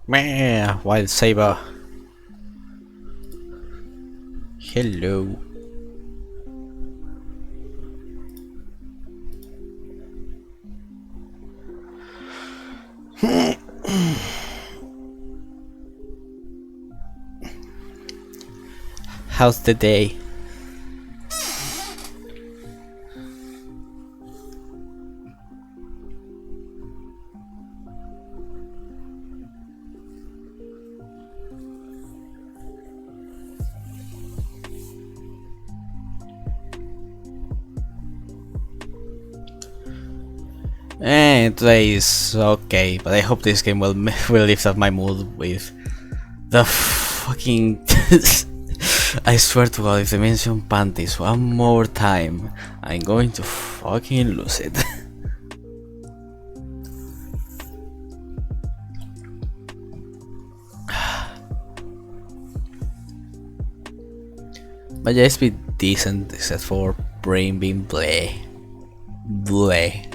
Meh, wild saber. Hello. How's the day? Today is okay, but I hope this game will will lift up my mood with the fucking. I swear to God, if they mention panties one more time, I'm going to fucking lose it. But yeah, it's been decent except for brain being bleh. Bleh.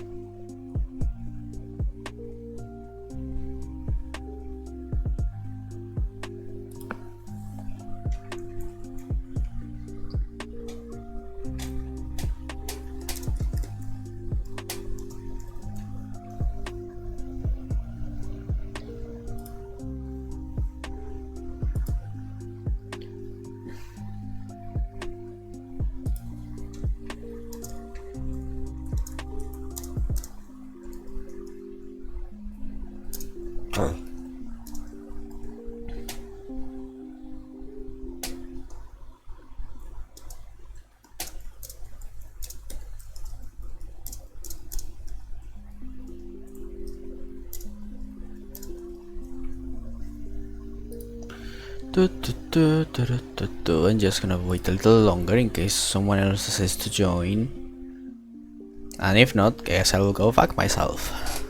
I'm just gonna wait a little longer in case someone else says to join. And if not, guess I will go fuck myself.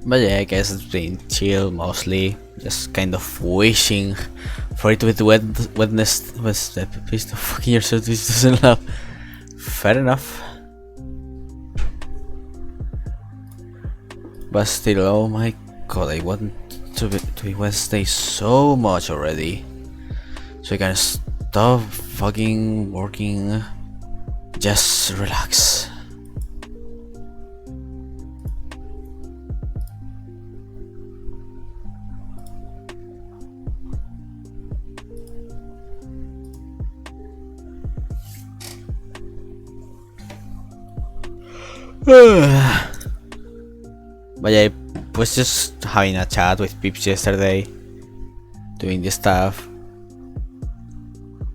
But yeah, I guess it's been chill mostly. Just kind of wishing for it to be the Wednesday. Please don't fucking yourself, this doesn't love. Fair enough. But still, oh my god, I want to be Wednesday so much already. So I can stop fucking working. Just relax. But yeah, I was just having a chat with peeps yesterday, doing this stuff.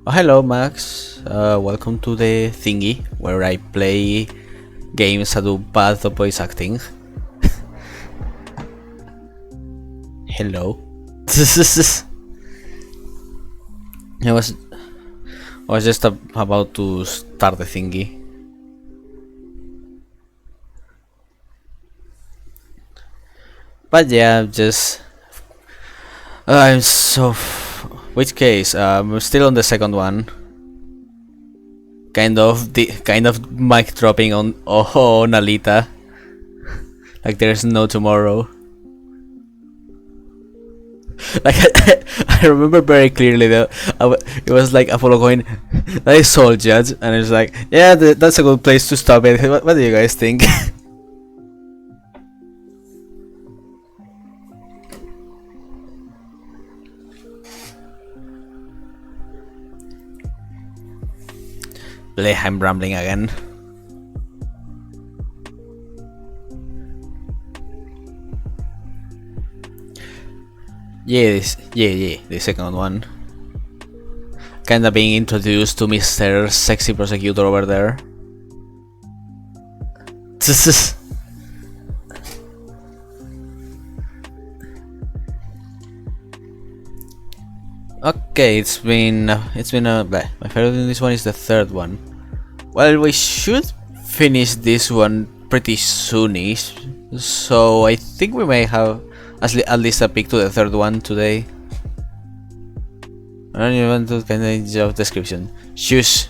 Oh, hello, Max. Welcome to the thingy where I play games that do bad voice acting. Hello. I was just about to start the thingy. But yeah, just I'm so. Which case? I'm still on the second one. Kind of mic dropping on Alita. Like there's no tomorrow. Like I remember very clearly that it was like Apollo going, "That is Soul Judge," and it's like, yeah, that's a good place to stop it. What do you guys think? I'm rambling again. Yeah, the second one. Kinda being introduced to Mr. Sexy Prosecutor over there. Okay, it's been my favorite in this one is the third one. Well, we should finish this one pretty soonish, so I think we may have at least a pick to the third one today. I don't even want to the job description. Shush!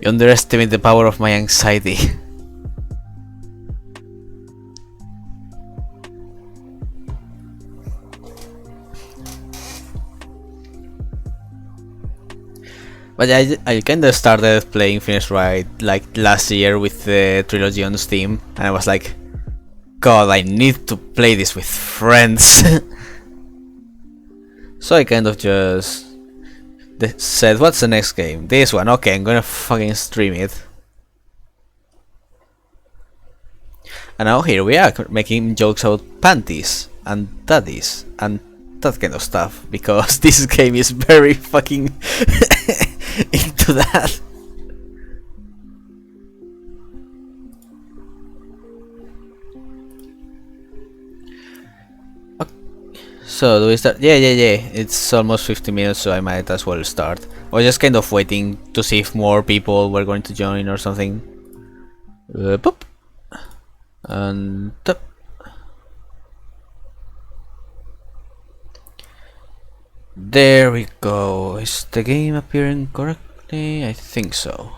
You underestimate the power of my anxiety. But I kinda started playing Phoenix Wright like last year with the trilogy on Steam, and I was like, God, I need to play this with friends. So I kind of just said, what's the next game? This one, okay, I'm gonna fucking stream it. And now here we are, making jokes about panties and daddies and that kind of stuff, because this game is very fucking into that. So do we start? Yeah. It's almost 50 minutes, so I might as well start. I was just kind of waiting to see if more people were going to join or something. Boop. And tap. There we go. Is the game appearing correctly? I think so.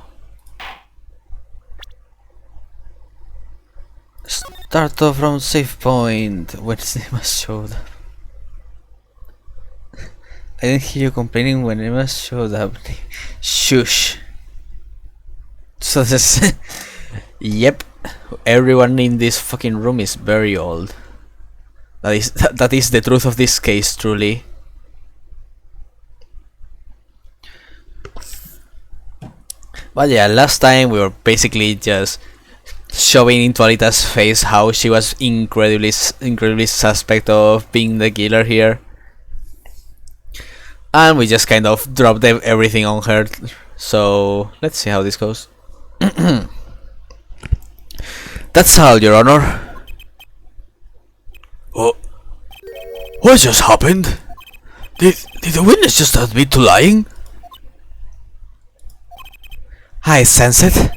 Start off from save point. When Emma showed up. I didn't hear you complaining when Emma showed up. Shush. So this. Yep. Everyone in this fucking room is very old. That is the truth of this case, truly. But yeah, last time we were basically just shoving into Alita's face how she was incredibly suspect of being the killer here. And we just kind of dropped everything on her. So let's see how this goes. That's all, Your Honor. Oh, what just happened? Did the witness just admit to lying? I sense it.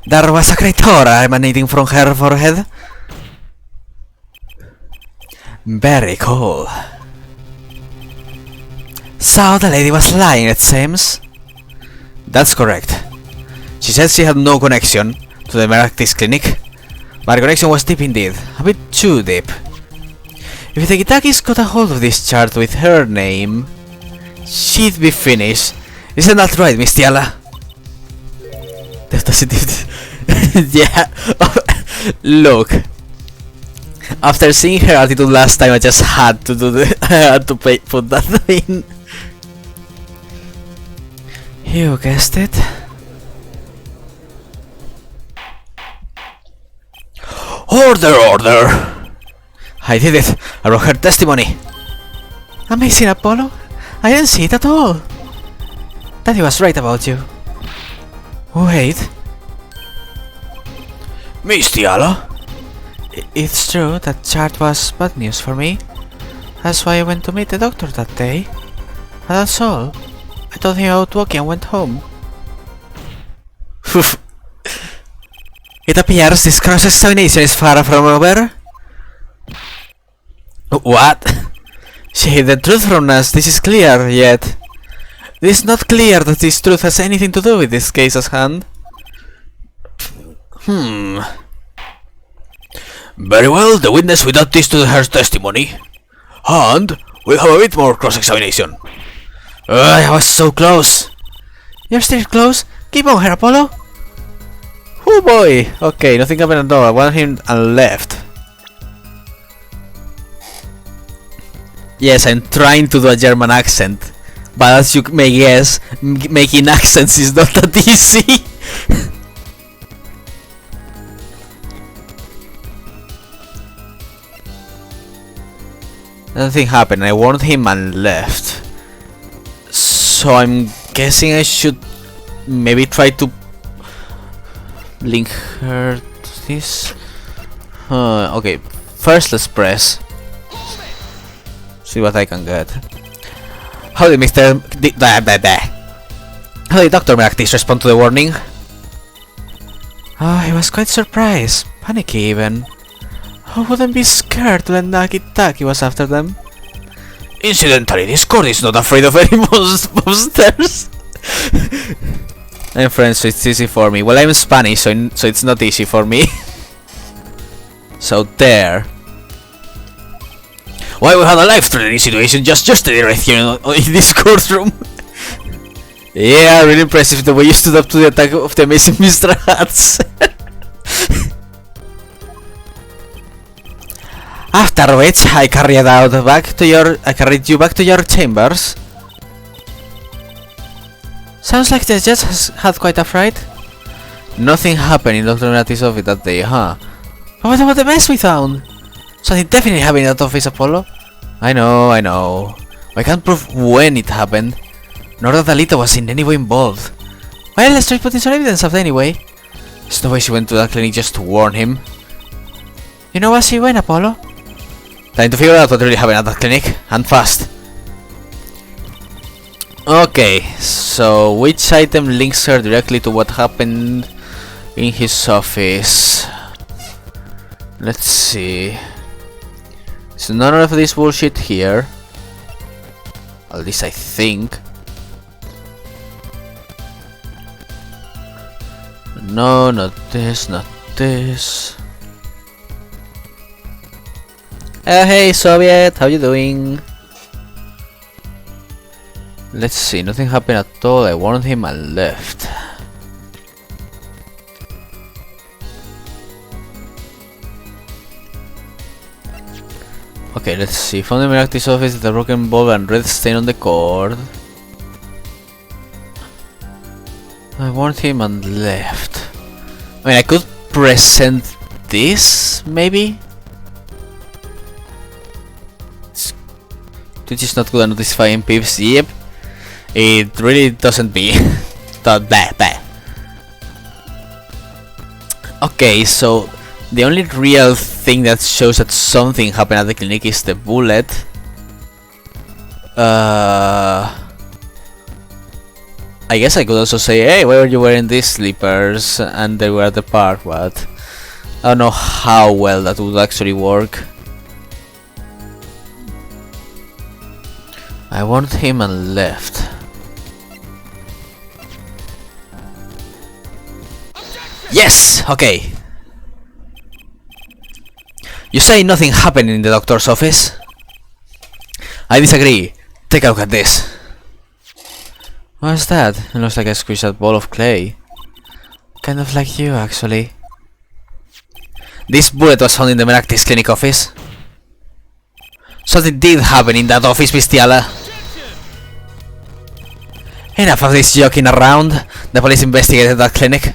There was a great aura emanating from her forehead. Very cool. So the lady was lying, it seems. That's correct. She said she had no connection to the Meractis clinic, but the connection was deep indeed, a bit too deep. If the Gitakis got a hold of this chart with her name, she'd be finished. Isn't that right, Miss Tiala? Yeah. Look. After seeing her attitude last time, I just had to do put that in. You guessed it. Order! I did it. I wrote her testimony. Amazing, Apollo. I didn't see it at all. Daddy was right about you. Wait. Miss Tiala? It's true, that chart was bad news for me. That's why I went to meet the doctor that day. But that's all. I told him out walking and went home. It appears this cross-examination is far from over. What? She hid the truth from us, this is clear, yet it is not clear that this truth has anything to do with this case at hand. Very well, the witness will add this to her testimony. And we'll have a bit more cross-examination. I was so close. You're still close? Keep on her, Apollo. Oh boy! Okay, nothing happened at all. I wanted him and left. Yes, I'm trying to do a German accent. But as you may guess, making accents is not that easy. Nothing happened. I warned him and left. So I'm guessing I should maybe try to link her to this. Okay, first let's press. See what I can get. How did How did Dr. Meractis respond to the warning? Oh, he was quite surprised, panicky even. Who wouldn't be scared to let Nagi was after them? Incidentally, this court is not afraid of any monsters. I'm French, so it's easy for me. Well, I'm Spanish, so it's not easy for me. So there. Why we had a life-threatening situation just yesterday right here in this courtroom. Yeah, really impressive the way you stood up to the attack of the amazing Mr. Hats. After which, I carried you back to your chambers. Sounds like the judge has had quite a fright. Nothing happened in Dr. Minati's office that day, huh? But what about the mess we found? Something definitely happened in that office, Apollo. I know. I can't prove when it happened, nor that Alita was in any way involved. Well, let's try putting some evidence of it anyway. There's no way she went to that clinic just to warn him. You know where she went, Apollo? Trying to figure out what really happened at that clinic, and fast. Okay, so which item links her directly to what happened in his office? Let's see. So none of this bullshit here. At least I think. No, not this, not this. Hey Soviet, how you doing? Let's see, nothing happened at all. I warned him and left. Okay, let's see. Found the Miracti's office with a broken ball and red stain on the cord. I warned him and left. I mean, I could present this, maybe? Which is not good at notifying peeps. Yep. It really doesn't be. Blah. Okay, so the only real thing that shows that something happened at the clinic is the bullet. I guess I could also say, hey, why were you wearing these slippers? And they were at the park, but I don't know how well that would actually work. I warned him and left. Yes! Okay. You say nothing happened in the doctor's office? I disagree. Take a look at this. What's that? It looks like a squished ball of clay. Kind of like you, actually. This bullet was found in the Meractis clinic office. Something did happen in that office, Pistiala. Enough of this joking around. The police investigated that clinic.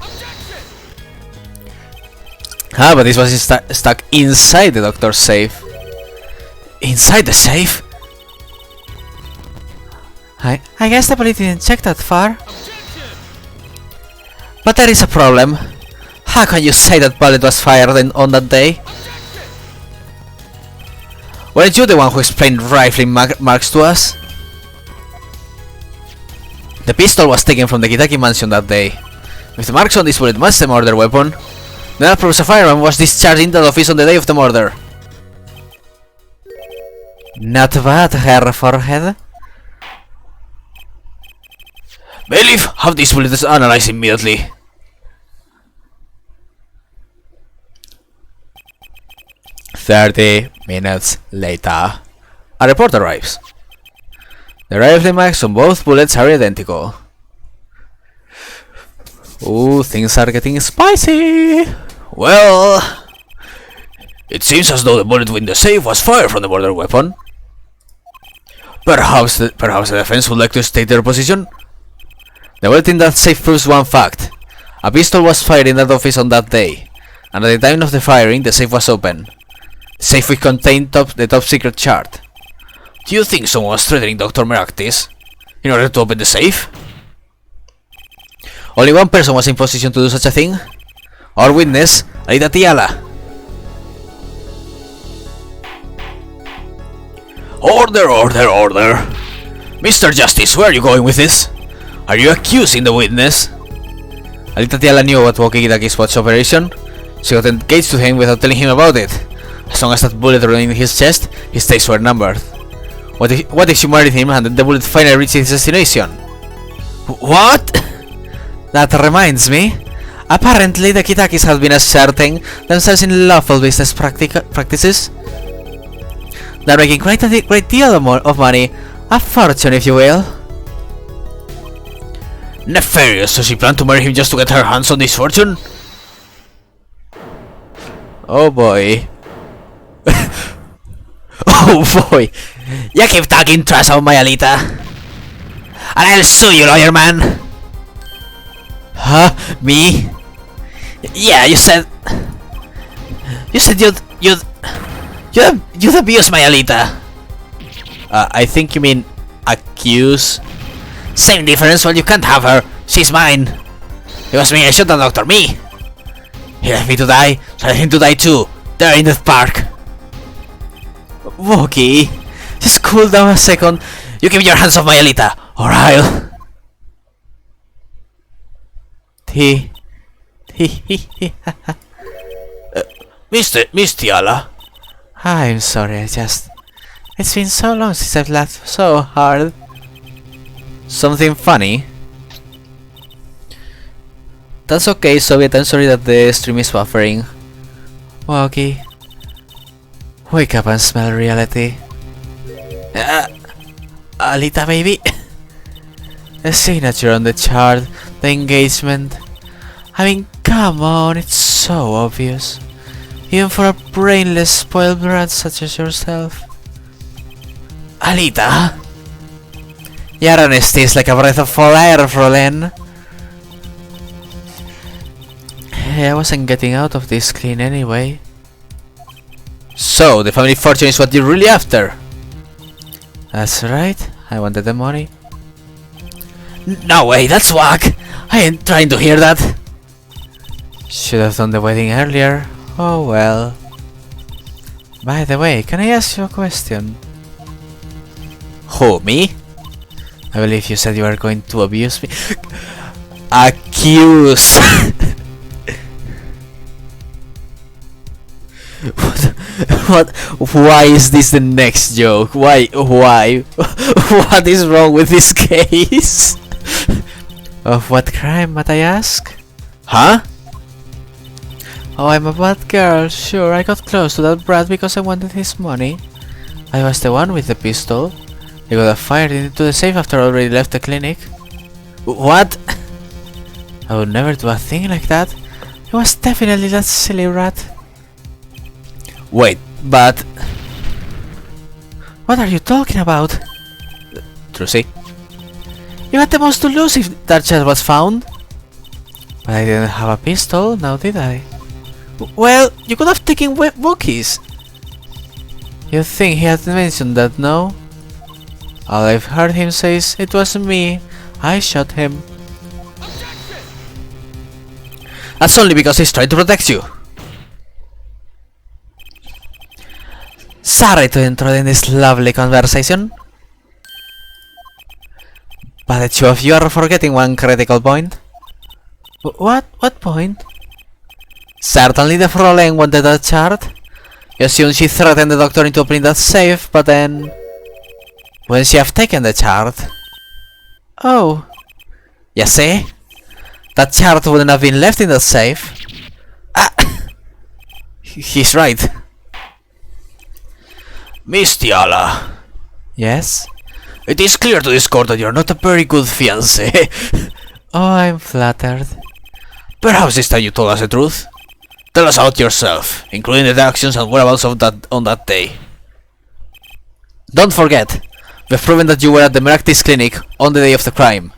Ah, but this was stuck inside the doctor's safe. Inside the safe? I guess the police didn't check that far. But there is a problem. How can you say that bullet was fired on that day? Weren't you the one who explained rifling marks to us? The pistol was taken from the Kitaki mansion that day. If the marks on this bullet match the murder weapon, then that proves a firearm was discharged in that office on the day of the murder. Not bad, Herr Forehead. Bailiff, have these bullets analyzed immediately. "30 minutes later, a report arrives. The rifle marks on both bullets are identical." Ooh, things are getting spicy. Well, it seems as though the bullet in the safe was fired from the murder weapon. Perhaps the defense would like to state their position. The bullet in that safe proves one fact. A pistol was fired in that office on that day, and at the time of the firing, the safe was open. The safe which contained the top secret chart. Do you think someone was threatening Dr. Meractis in order to open the safe? Only one person was in position to do such a thing. Our witness, Alita Tiala. Order, order, order. Mr. Justice, where are you going with this? Are you accusing the witness? Alita Tiala knew about Walkie-Talkie's watch operation. She got engaged to him without telling him about it. As long as that bullet remained in his chest, his days were numbered. What if she married him and the bullet finally reached its destination? What? That reminds me. Apparently, the Kitakis have been asserting themselves in lawful business practices. They're making quite a great deal of money. A fortune, if you will. Nefarious, so she planned to marry him just to get her hands on this fortune? Oh boy. Oh boy. You keep talking trash about my Alita, and I'll sue you, lawyer man. Huh? Me? Yeah, you said you'd abuse my Alita. I think you mean accuse. Same difference. Well, you can't have her. She's mine. It was me. I shot the doctor. Me. He left me to die, so I left him to die too. There in the park. Wookie, just cool down a second. You keep your hands off my Alita, or I'll... Miss Tiala. I'm sorry, it's been so long since I've laughed so hard. Something funny? That's okay, Soviet. I'm sorry that the stream is buffering. Wookie, wake up and smell reality. Alita, baby. The signature on the chart, the engagement. I mean, come on, it's so obvious. Even for a brainless, spoiled brat such as yourself. Alita? Your honesty is like a breath of fire, Fräulein. I wasn't getting out of this clean anyway. So, the family fortune is what you're really after? That's right, I wanted the money. No way, that's whack! I ain't trying to hear that! Should have done the wedding earlier. Oh well. By the way, can I ask you a question? Who, me? I believe you said you were going to abuse me. Accuse! What? Why is this the next joke? Why? What is wrong with this case? Of what crime, might I ask? Huh? Oh, I'm a bad girl. Sure, I got close to that brat because I wanted his money. I was the one with the pistol. He got fired into the safe after I already left the clinic. What? I would never do a thing like that. It was definitely that silly rat. Wait, but... What are you talking about? Trucy? You had the most to lose if that child was found. But I didn't have a pistol, now did I? Well, you could have taken Wookiees. You think he had mentioned that, no? All I've heard him say is, it was me. I shot him. That's only because he's trying to protect you. Sorry to intrude in this lovely conversation, but the two of you are forgetting one critical point. What? What point? Certainly the Fräulein wanted that chart. You assume she threatened the doctor into opening that safe, but then... Wouldn't she have taken the chart? Oh. You see? That chart wouldn't have been left in that safe. Ah! He's right. Miss Tiala. Yes? It is clear to this court that you're not a very good fiancé. Oh, I'm flattered. Perhaps this time you told us the truth. Tell us about yourself, including the actions and whereabouts of on that day. Don't forget, we've proven that you were at the Meraktis clinic on the day of the crime.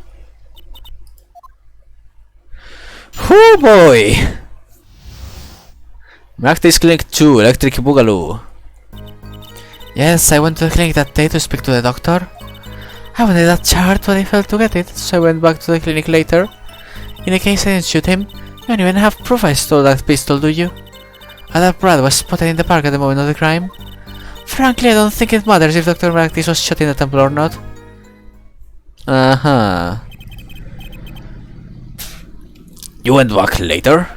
Oh boy! Meraktis Clinic 2, Electric Boogaloo. Yes, I went to the clinic that day to speak to the doctor. I wanted that chart, but I failed to get it, so I went back to the clinic later. In the case I didn't shoot him, you don't even have proof I stole that pistol, do you? And that brat was spotted in the park at the moment of the crime. Frankly, I don't think it matters if Dr. Meraktis was shot in the temple or not. You went back later?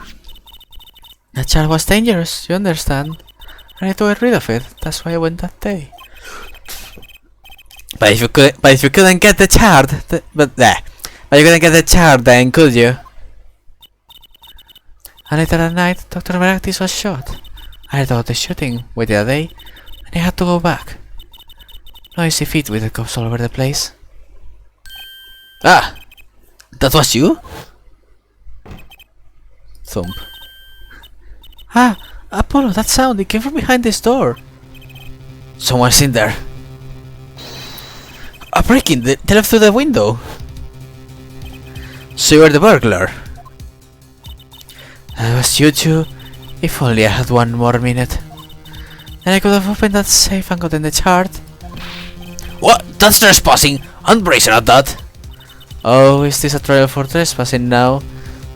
The child was dangerous, you understand? I had to get rid of it, that's why I went that day. But if you couldn't get the child, but you couldn't get the child then, could you? And later that night, Dr. Meraktis was shot. I heard about the shooting, waited a day, and he had to go back. Noisy feet with the cops all over the place. Ah! That was you? Thump. Ah! Apollo, that sound, it came from behind this door. Someone's in there. A break-in, they left through the window. So you were the burglar. That was you two. If only I had one more minute. Then I could have opened that safe and gotten the chart. What? That's trespassing! I'm bracing at that! Oh, is this a trial for trespassing now?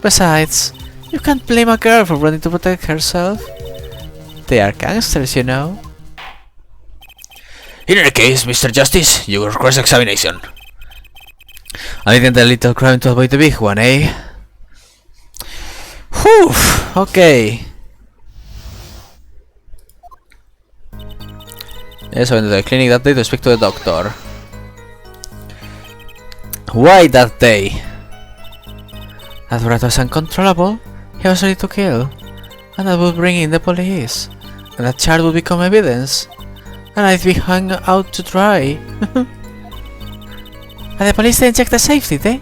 Besides, you can't blame a girl for running to protect herself. They are gangsters, you know. In any case, Mr. Justice, you will cross-examination. I didn't a little crime to avoid the big one, eh? Whew! Okay. Yes, I went to the clinic that day to speak to the doctor. Why that day? That rat was uncontrollable. He was ready to kill. And that would bring in the police. And that chart would become evidence. And I'd be hung out to dry. And the police didn't check the safe, did they?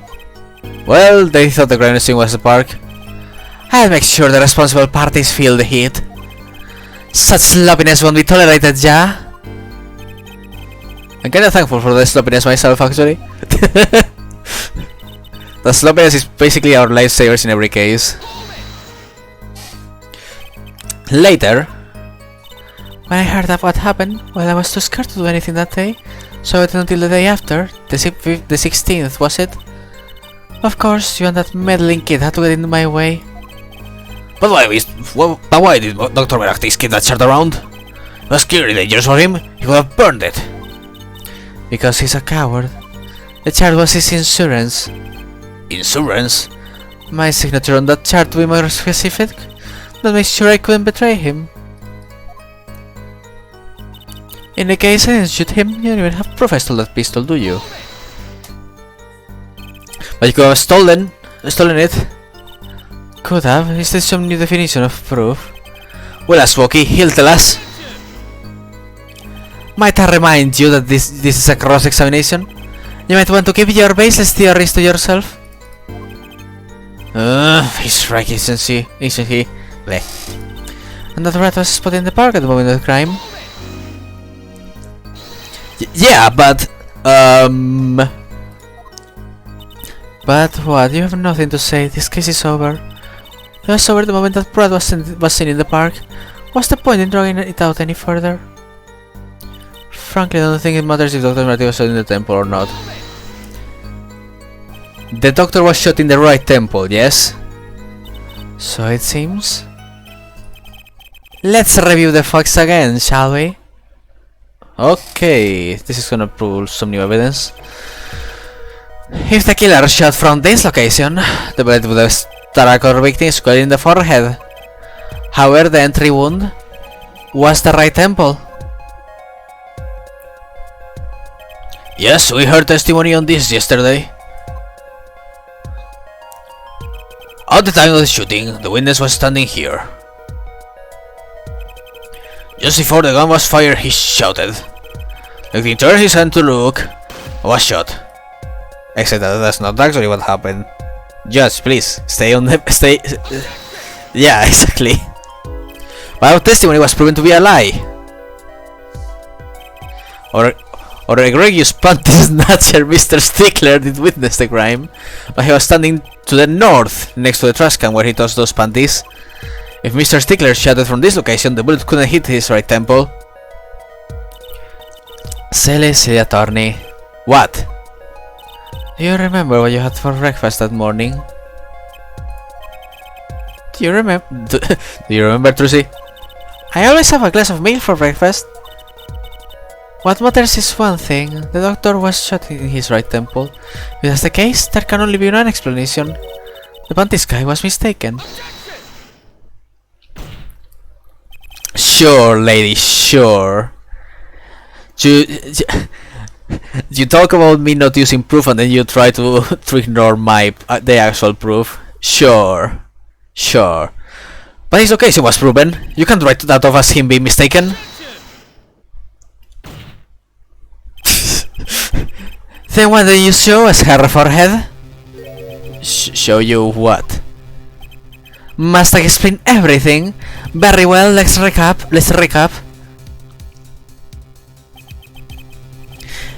Well, they thought the crime scene was the park. I'll make sure the responsible parties feel the heat. Such sloppiness won't be tolerated, ja? I'm kinda thankful for the sloppiness myself, actually. The sloppiness is basically our lifesavers in every case. Later, when I heard of what happened, well, I was too scared to do anything that day, so I waited until the day after, the 16th, was it? Of course, you and that meddling kid had to get in my way. But why did Dr. Meraktis keep that chart around? It was clearly dangerous for him. He could have burned it. Because he's a coward. The chart was his insurance. Insurance? My signature on that chart, to be more specific, that makes sure I couldn't betray him. In the case I didn't shoot him, you don't even have proof I stole that pistol, do you? But you could have stolen it. Could have. Is there some new definition of proof? Well, as Smokey, he'll tell us. Might I remind you that this is a cross-examination? You might want to keep your baseless theories to yourself. He's right, isn't he? Bleh. And that rat was spotted in the park at the moment of the crime. Yeah, but... But what? You have nothing to say. This case is over. It was over the moment that Brad was seen in the park. What's the point in dragging it out any further? Frankly, I don't think it matters if Dr. Marty was shot in the temple or not. The doctor was shot in the right temple, yes? So it seems. Let's review the facts again, shall we? Okay, this is gonna prove some new evidence. If the killer shot from this location, the bullet would have struck our victim squarely in the forehead. However, the entry wound was the right temple. Yes, we heard testimony on this yesterday. At the time of the shooting, the witness was standing here. Just before the gun was fired, he shouted. The victim turned his hand to look, and was shot. Except that that's not actually what happened. Just please, stay on the... yeah, exactly. But our testimony was proven to be a lie. Or egregious panty snatcher Mr. Stickler did witness the crime, but he was standing to the north, next to the trash can where he tossed those panties. If Mr. Stickler shot it from this location, the bullet couldn't hit his right temple. Silly attorney. What? Do you remember what you had for breakfast that morning? Do you remember, Trucy? I always have a glass of milk for breakfast. What matters is one thing. The doctor was shot in his right temple. If that's the case, there can only be one explanation. The panties guy was mistaken. Sure, lady, sure. You, you talk about me not using proof and then you try to ignore my the actual proof. Sure, sure. But it's okay, it was proven. You can't write that off as him being mistaken. Then why don't you show us her forehead? Show you what? Must I explain everything? Very well, let's recap.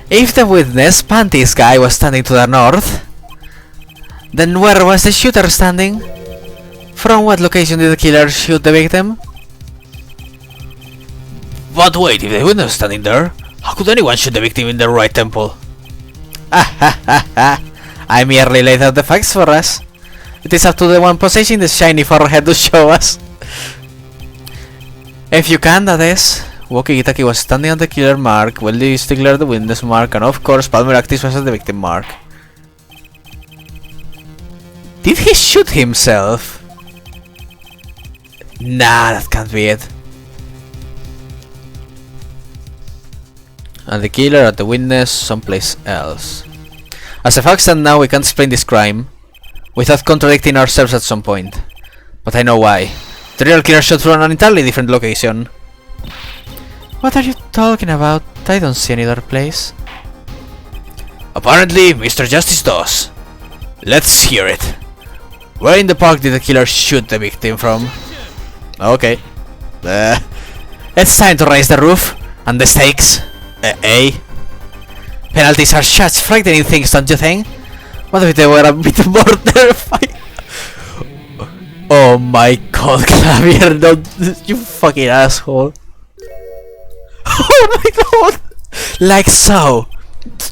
If the witness, panties guy, was standing to the north, then where was the shooter standing? From what location did the killer shoot the victim? But wait, if the witness was standing there, how could anyone shoot the victim in the right temple? I merely laid out the facts for us. It is up to the one possessing the shiny forehead to show us. If you can, that is. Woki Itaki was standing on the killer mark, Weldy Stigler the witness mark, and of course Palmer Actis was at the victim mark. Did he shoot himself? Nah, that can't be it. And the killer at the witness someplace else. As a fact stand now, we can't explain this crime without contradicting ourselves at some point. But I know why. The real killer shot from an entirely different location. What are you talking about? I don't see any other place. Apparently, Mr. Justice does. Let's hear it. Where in the park did the killer shoot the victim from? Okay. It's time to raise the roof and the stakes. Penalties are such frightening things, don't you think? What if they were a bit more terrifying? Oh my god, Clavier, don't, you fucking asshole. Oh my god! Like so.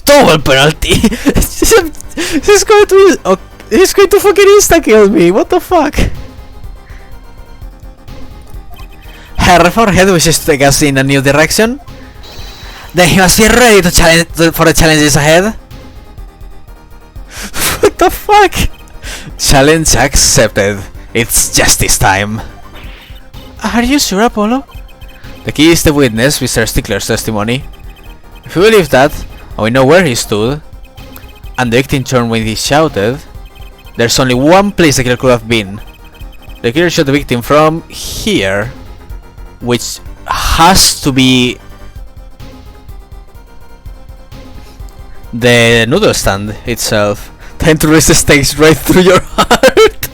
Double penalty! He's going to fucking insta-kill me, what the fuck? Her forehead wishes to take us in a new direction. Then he must be ready to challenge for the challenges ahead. What the fuck? Challenge accepted. It's justice time. Are you sure, Apollo? The key is the witness, Mr. Stickler's testimony. If we believe that, and we know where he stood, and the victim turned when he shouted, there's only one place the killer could have been. The killer shot the victim from here, which has to be the noodle stand itself. Time to raise the stakes right through your heart.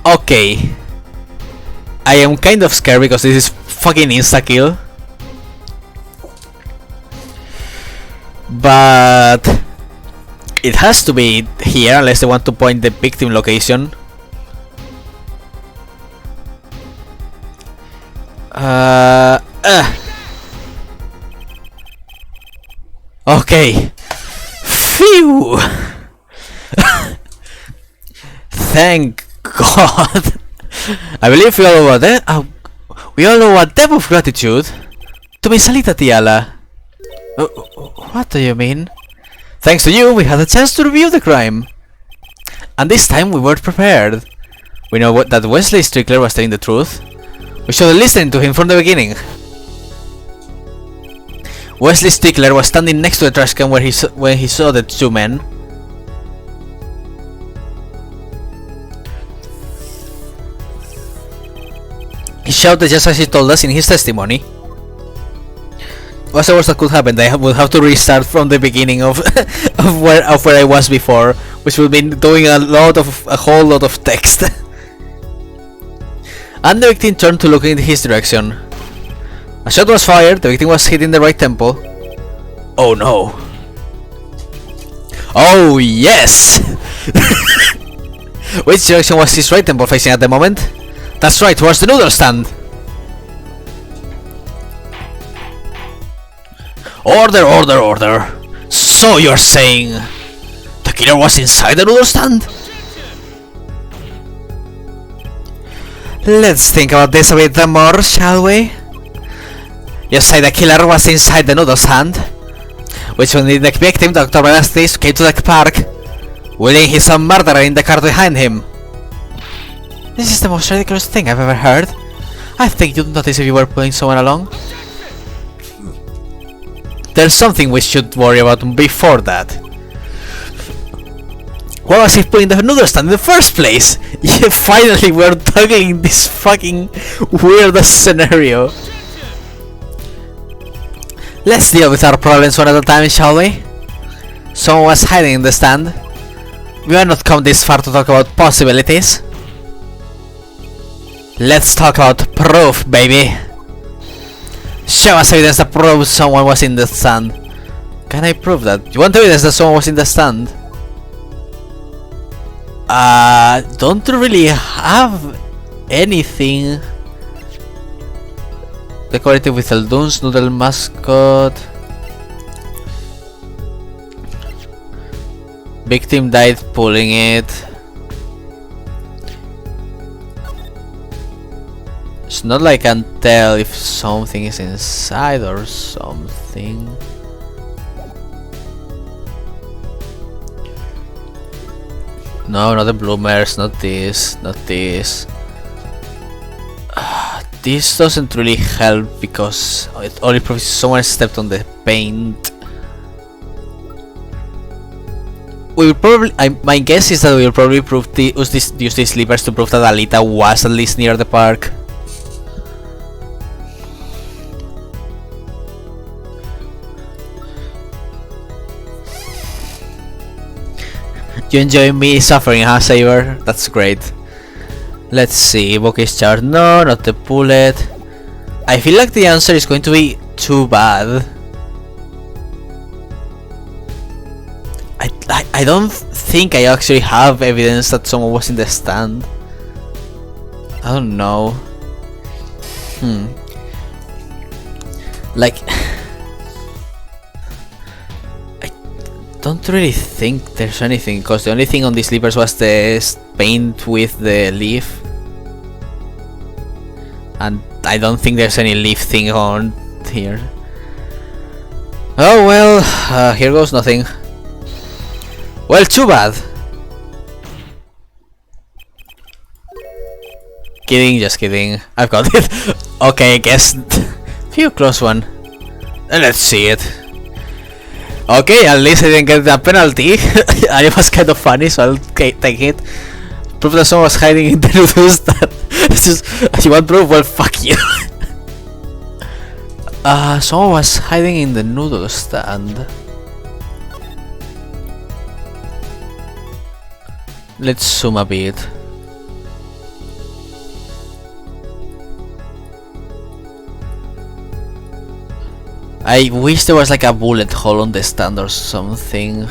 Okay. I am kind of scared because this is fucking insta-kill. But it has to be here unless they want to point the victim location. Okay. Phew. Thank God. I believe we all owe a debt of gratitude to Miss Alita Tiala. What do you mean? Thanks to you, we had a chance to review the crime. And this time we were prepared. We know that Wesley Strickler was telling the truth. We should have listened to him from the beginning. Wesley Stickler was standing next to the trash can when he saw the two men. He shouted just as he told us in his testimony. What's the worst that could happen? I would have to restart from the beginning of where I was before, which would mean doing a whole lot of text. And the victim turned to look in his direction. A shot was fired, the victim was hit in the right temple. Oh no. Oh yes! Which direction was his right temple facing at the moment? That's right, towards the noodle stand! Order, order, order! So you're saying the killer was inside the noodle stand? Let's think about this a bit more, shall we? You say the killer was inside the noodle stand? which when the victim, Dr. Audacity, came to the park, wheeling his own murderer in the car behind him. This is the most ridiculous thing I've ever heard. I think you'd notice if you were pulling someone along. There's something we should worry about before that. Why was he pulling the noodle stand in the first place? Yeah, finally we're tackling this fucking weirdest scenario. Let's deal with our problems one at a time, shall we? Someone was hiding in the stand. We are not come this far to talk about possibilities. Let's talk about proof, baby. Show us evidence that proves someone was in the stand. Can I prove that? You want evidence that someone was in the stand? Don't really have anything. Decorated with Eldun's noodle mascot. Victim died pulling it. It's not like I can tell if something is inside or something. No, not the bloomers, not this, not this. This doesn't really help because it only proves someone stepped on the paint. We will probably, my guess is that we will probably use these sleepers to prove that Alita was at least near the park. You enjoy me suffering, huh, Saber? That's great. Let's see, book is charged. No, not the bullet. I feel like the answer is going to be too bad. I don't think I actually have evidence that someone was in the stand. I don't know. Like, I don't really think there's anything, because the only thing on these sleepers was the paint with the leaf. And I don't think there's any leaf thing on here. Oh well, here goes nothing. Well, too bad. Kidding, just kidding. I've got it. Okay, I guess. Phew, close one. Let's see it. Okay, at least I didn't get that penalty. And it was kind of funny, so I'll take it. Proof that someone was hiding in the noodle stand. It's just, you want proof? Well, fuck you. Someone was hiding in the noodle stand. Let's zoom a bit. I wish there was like a bullet hole on the stand or something.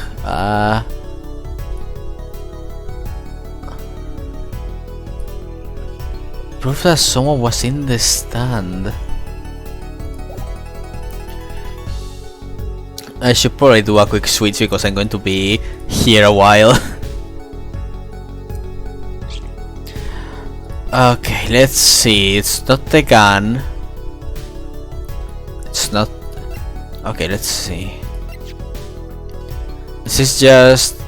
Proof that someone was in the stand. I should probably do a quick switch because I'm going to be here a while. Okay, let's see. It's not the gun. It's not. Okay, let's see. This is just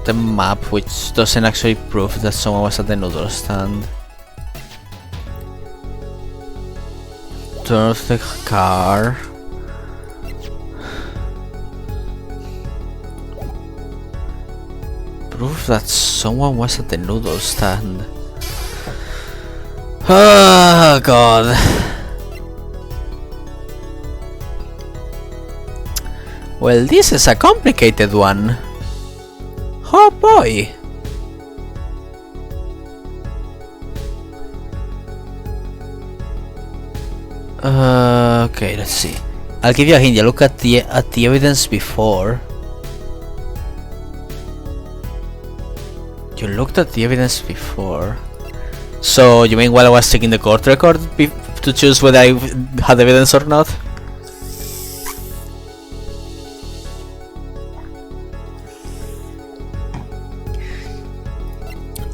the map, which doesn't actually prove that someone was at the noodle stand. Turn off the car. Proof that someone was at the noodle stand. Oh god. Well, this is a complicated one. Oh boy. Okay, let's see. I'll give you a hint. You look at the evidence before. You looked at the evidence before. So you mean while I was checking the court record to choose whether I had evidence or not?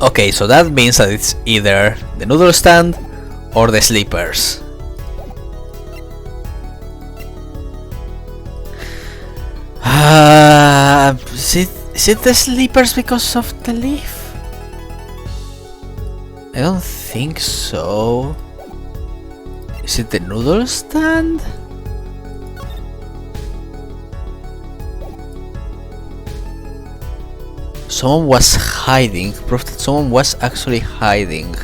Okay, so that means that it's either the noodle stand or the sleepers. Is it the sleepers because of the leaf? I don't think so. Is it the noodle stand? Someone was hiding. Proof that someone was actually hiding.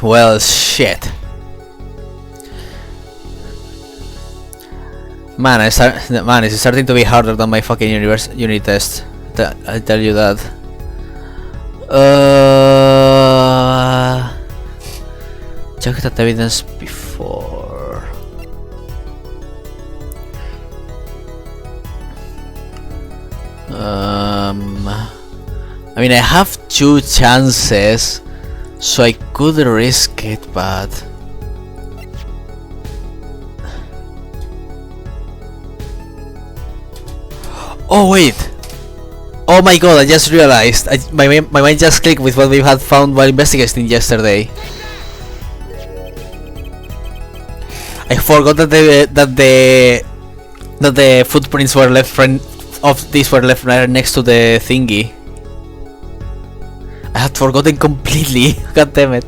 Well, shit. Man, it's starting to be harder than my fucking unit test. I tell you that. Check that evidence before. I mean, I have 2 chances, so I could risk it, but oh wait! Oh my god! I just realized. My mind just clicked with what we had found while investigating yesterday. I forgot that the footprints were left right next to the thingy. I had forgotten completely. God damn it.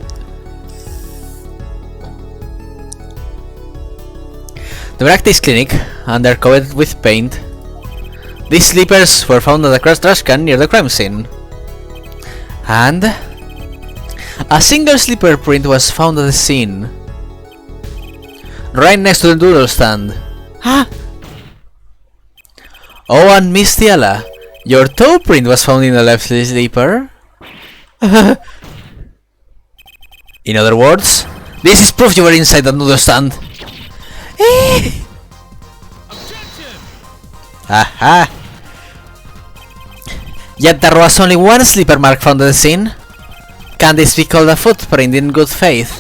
The practice clinic, and they're covered with paint. These sleepers were found at a trash can near the crime scene. And a single sleeper print was found at the scene, right next to the noodle stand. Huh? Oh, and Miss Tiala, your toe print was found in the left sleeper. In other words, this is proof you were inside the noodle stand. Haha. Yet there was only one sleeper mark found at the scene. Can this be called a footprint in good faith?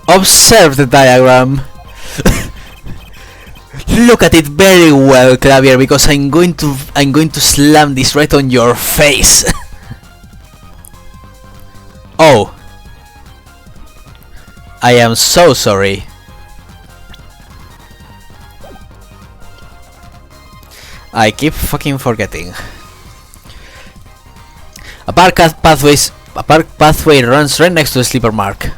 Observe the diagram. Look at it very well, Clavier, because I'm going to slam this right on your face. Oh. I am so sorry. I keep fucking forgetting. A park pathway runs right next to the sleeper mark.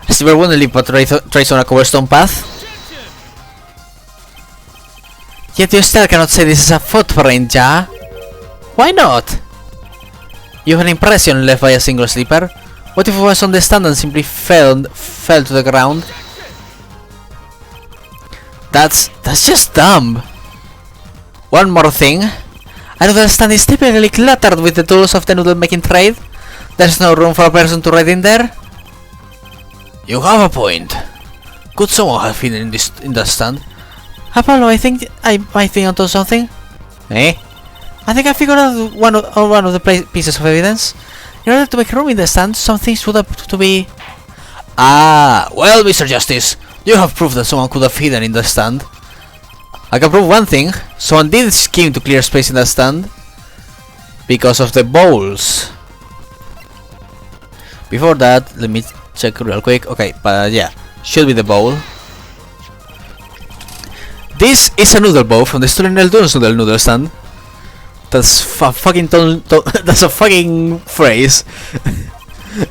A sleeper wouldn't leave but trace on a cobblestone path. Yet you still cannot say this is a footprint, ja? Why not? You have an impression left by a single sleeper. What if it was on the stand and simply fell to the ground? That's just dumb. One more thing. I know the stand is typically cluttered with the tools of the noodle making trade. There's no room for a person to ride in there. You have a point. Could someone have hidden in the stand? Apollo, I think I might be onto something. Eh? I think I figured out one of the pieces of evidence. In order to make room in the stand, some things would have to be... Ah, well, Mr. Justice, you have proof that someone could have hidden in the stand. I can prove one thing. Someone did scheme to clear space in the stand because of the bowls. Before that, let me check real quick. Okay, but yeah, should be the bowl. This is a noodle bowl from the stolen Eldon's noodle stand. That's that's a fucking phrase.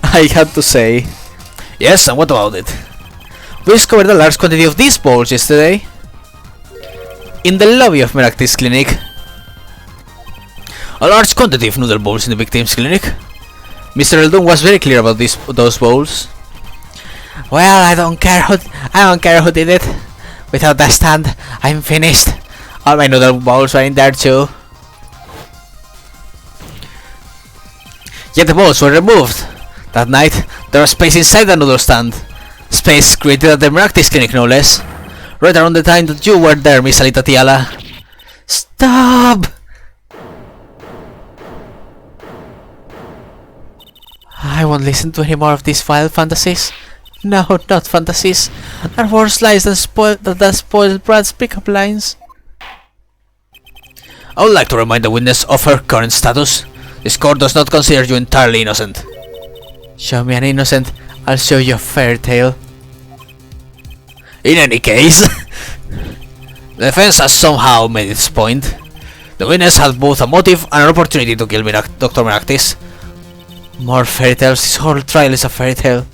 I had to say. Yes, and what about it? We discovered a large quantity of these bowls yesterday in the lobby of Meractis Clinic. A large quantity of noodle bowls in the victim's clinic. Mr. Eldon was very clear about those bowls. Well, I don't care who did it. Without that stand, I'm finished. All my noodle bowls are in there too. Yet the bowls were removed. That night, there was space inside the noodle stand. Space created at the Meractis Clinic, no less. Right around the time that you were there, Miss Alita Tiala. Stop! I won't listen to any more of these vile fantasies. No, not fantasies. They're worse lies than spoiled Brad's pickup lines. I would like to remind the witness of her current status. This court does not consider you entirely innocent. Show me an innocent, I'll show you a fairy tale. In any case, the defense has somehow made its point. The witness had both a motive and an opportunity to kill Dr. Meraktis. More fairy tales, this whole trial is a fairy tale.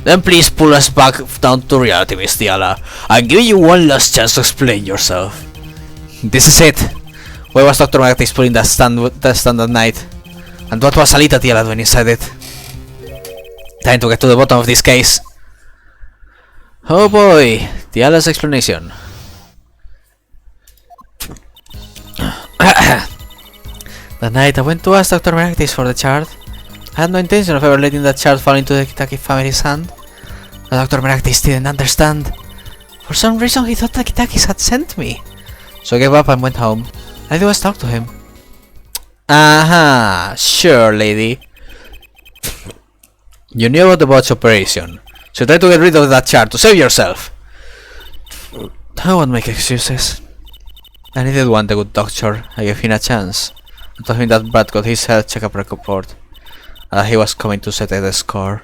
Then please pull us back down to reality, Miss Diala. I'll give you one last chance to explain yourself. This is it. Why was Dr. Meraktis put in that stand that night? And what was Alita Diala when he said it? Time to get to the bottom of this case. Oh boy, Diala's explanation. That night I went to ask Dr. Meraktis for the chart. I had no intention of ever letting that chart fall into the Kitaki family's hand. But Dr. Meraktis didn't understand. For some reason he thought the Kitakis had sent me. So I gave up and went home. I was talk to him. Aha, sure lady. You knew about the botch operation, so try to get rid of that chart to save yourself. I won't make excuses. I needed one, the good doctor. I gave him a chance. I told him that Brad got his health checkup report, and that he was coming to settle the score.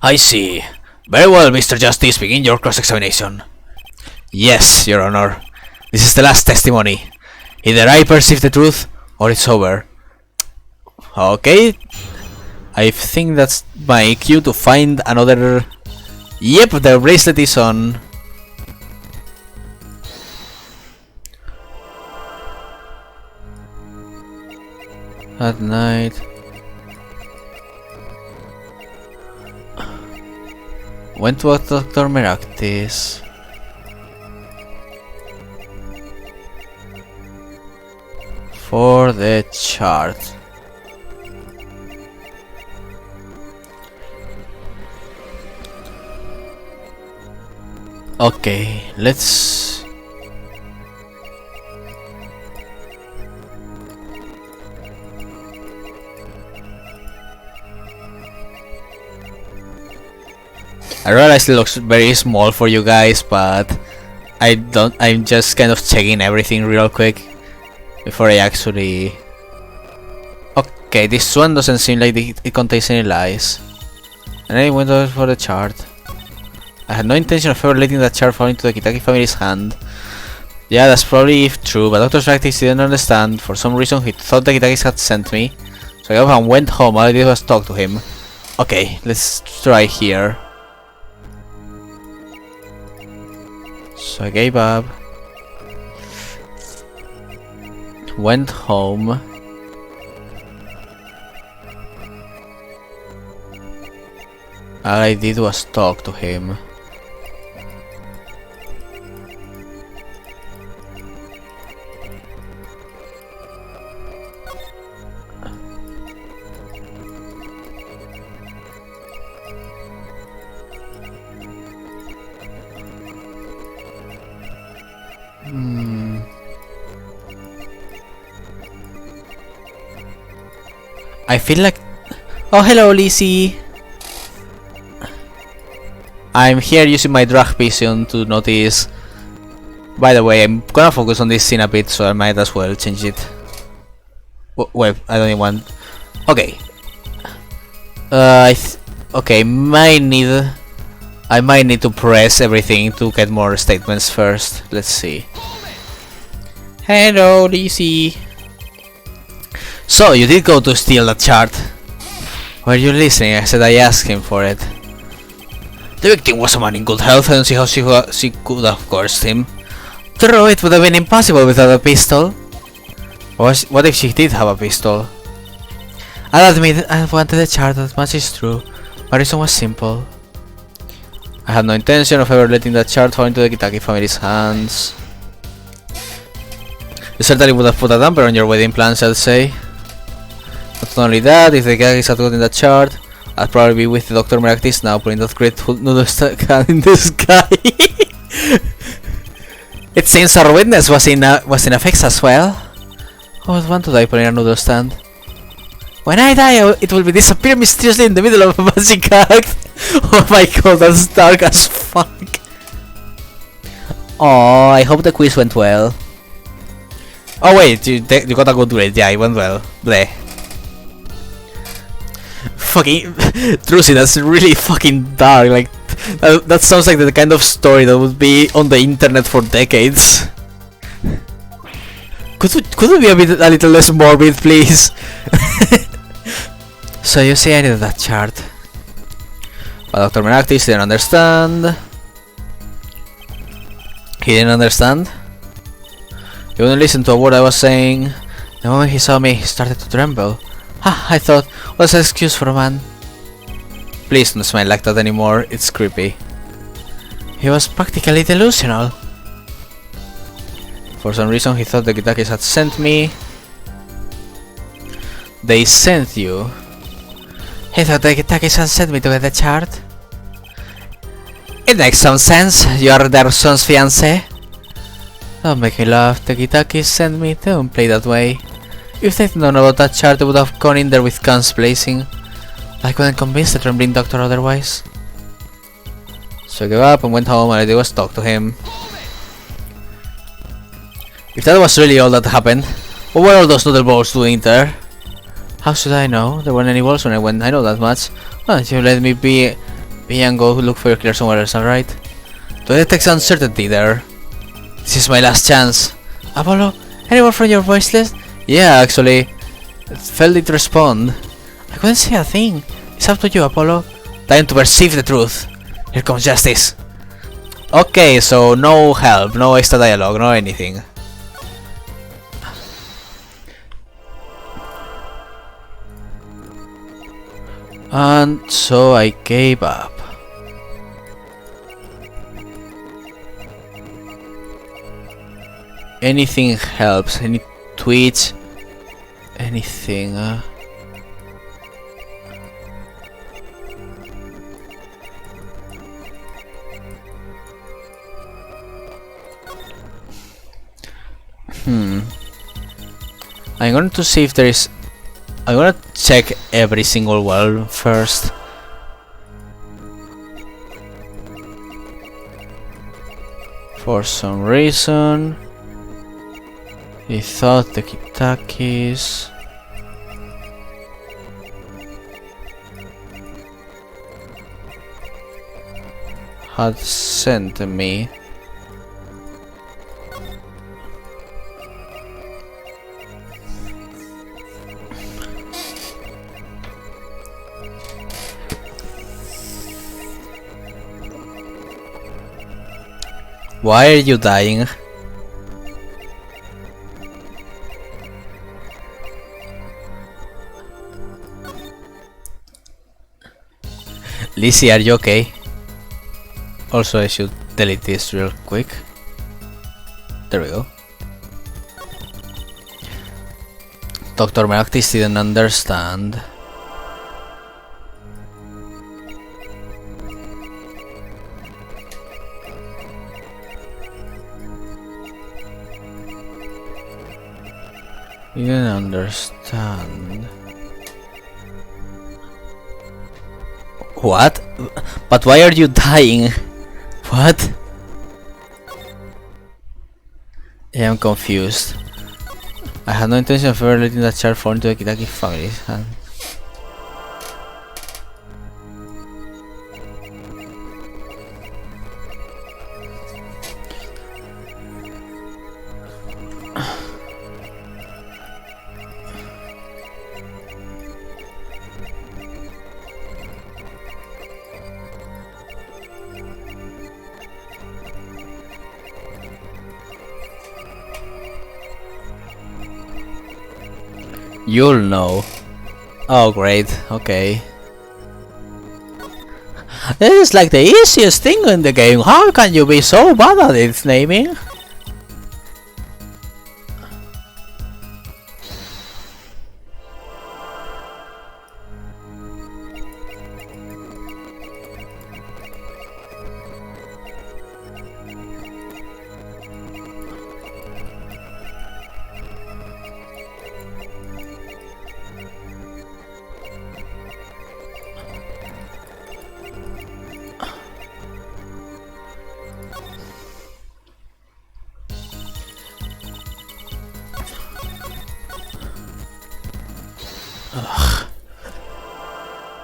I see. Very well, Mr. Justice, begin your cross-examination. Yes, Your Honor. This is the last testimony. Either I perceive the truth, or it's over. Okay. I think that's my cue to find another... Yep, the bracelet is on. At night. Went to Dr. Meraktis. For the chart. Okay, let's... I realize it looks very small for you guys, but I'm just kind of checking everything real quick before I actually... Okay, this one doesn't seem like it contains any lies. And I went over for the chart. I had no intention of ever letting that chart fall into the Kitaki family's hand. Yeah, that's probably true, but Dr. Meraktis didn't understand. For some reason he thought the Kitakis had sent me. So I got up and went home. All I did was talk to him. Okay, let's try here. So I gave up. Went home. All I did was talk to him. I feel like... Oh, hello, Lizzie! I'm here using my drag vision to notice... By the way, I'm gonna focus on this scene a bit, so I might as well change it. Wait, I don't even want... Okay. Okay, I might need to press everything to get more statements first. Let's see. Hello, Lizzie! So, you did go to steal that chart. Were you listening? I said I asked him for it. The victim was a man in good health. I don't see how she could have coerced him. True, it would have been impossible without a pistol. What if she did have a pistol? I'll admit, I wanted the chart, that much is true. My reason was simple. I had no intention of ever letting that chart fall into the Kitaki family's hands. You certainly would have put a damper on your wedding plans, I'd say. Not only that, if the Kitakis had gotten that chart, I'd probably be with Dr. Meraktis now, putting that great noodle can in the sky. It seems our witness was in a fix as well. I would want to die putting a noodle stand. When I die, it will be disappear mysteriously in the middle of a magic act. Oh my god, that's dark as fuck. Oh, I hope the quiz went well. Oh wait, you got a good grade. Yeah, it went well. Bleh. fucking Trucy, that's really fucking dark. Like that sounds like the kind of story that would be on the internet for decades. Could we be a little less morbid, please? So you see, I needed that chart. But Dr. Menactis didn't understand. He didn't understand. He wouldn't listen to a word I was saying. The moment he saw me, he started to tremble. Ha! I thought, what's an excuse for a man? Please don't smile like that anymore, it's creepy. He was practically delusional. For some reason he thought the Kitakis had sent me. They sent you. He thought the Kitakis had sent me to get the chart. It makes some sense, you are their son's fiancé. Don't make me laugh, the Kitakis sent me, they don't play that way. If they'd known about that chart, they would have gone in there with guns blazing. I couldn't convince the trembling doctor otherwise. So I gave up and went home and I did was talk to him. If that was really all that happened, what were all those noodle balls doing there? How should I know? There weren't any balls when I went, I know that much. Why don't you let me be and go look for your killer somewhere else, alright? To detect uncertainty there. This is my last chance. Apollo, anyone from your voice list? Yeah, actually. Failed it to respond. I couldn't see a thing. It's up to you, Apollo. Time to perceive the truth. Here comes Justice. Okay, so no help, no extra dialogue, no anything. And so I gave up. Anything helps, any tweets, anything. I'm going to see if there is. I'm gonna check every single well first. For some reason, he thought the Kitakis had sent me. Why are you dying? Lizzie, are you okay? Also, I should delete this real quick. There we go. Dr. Menactis didn't understand. You didn't understand. What? But why are you dying? What? I am confused. I had no intention of ever letting that child fall into the Kitaki family. You'll know. Oh great, okay. This is like the easiest thing in the game. How can you be so bad at its naming?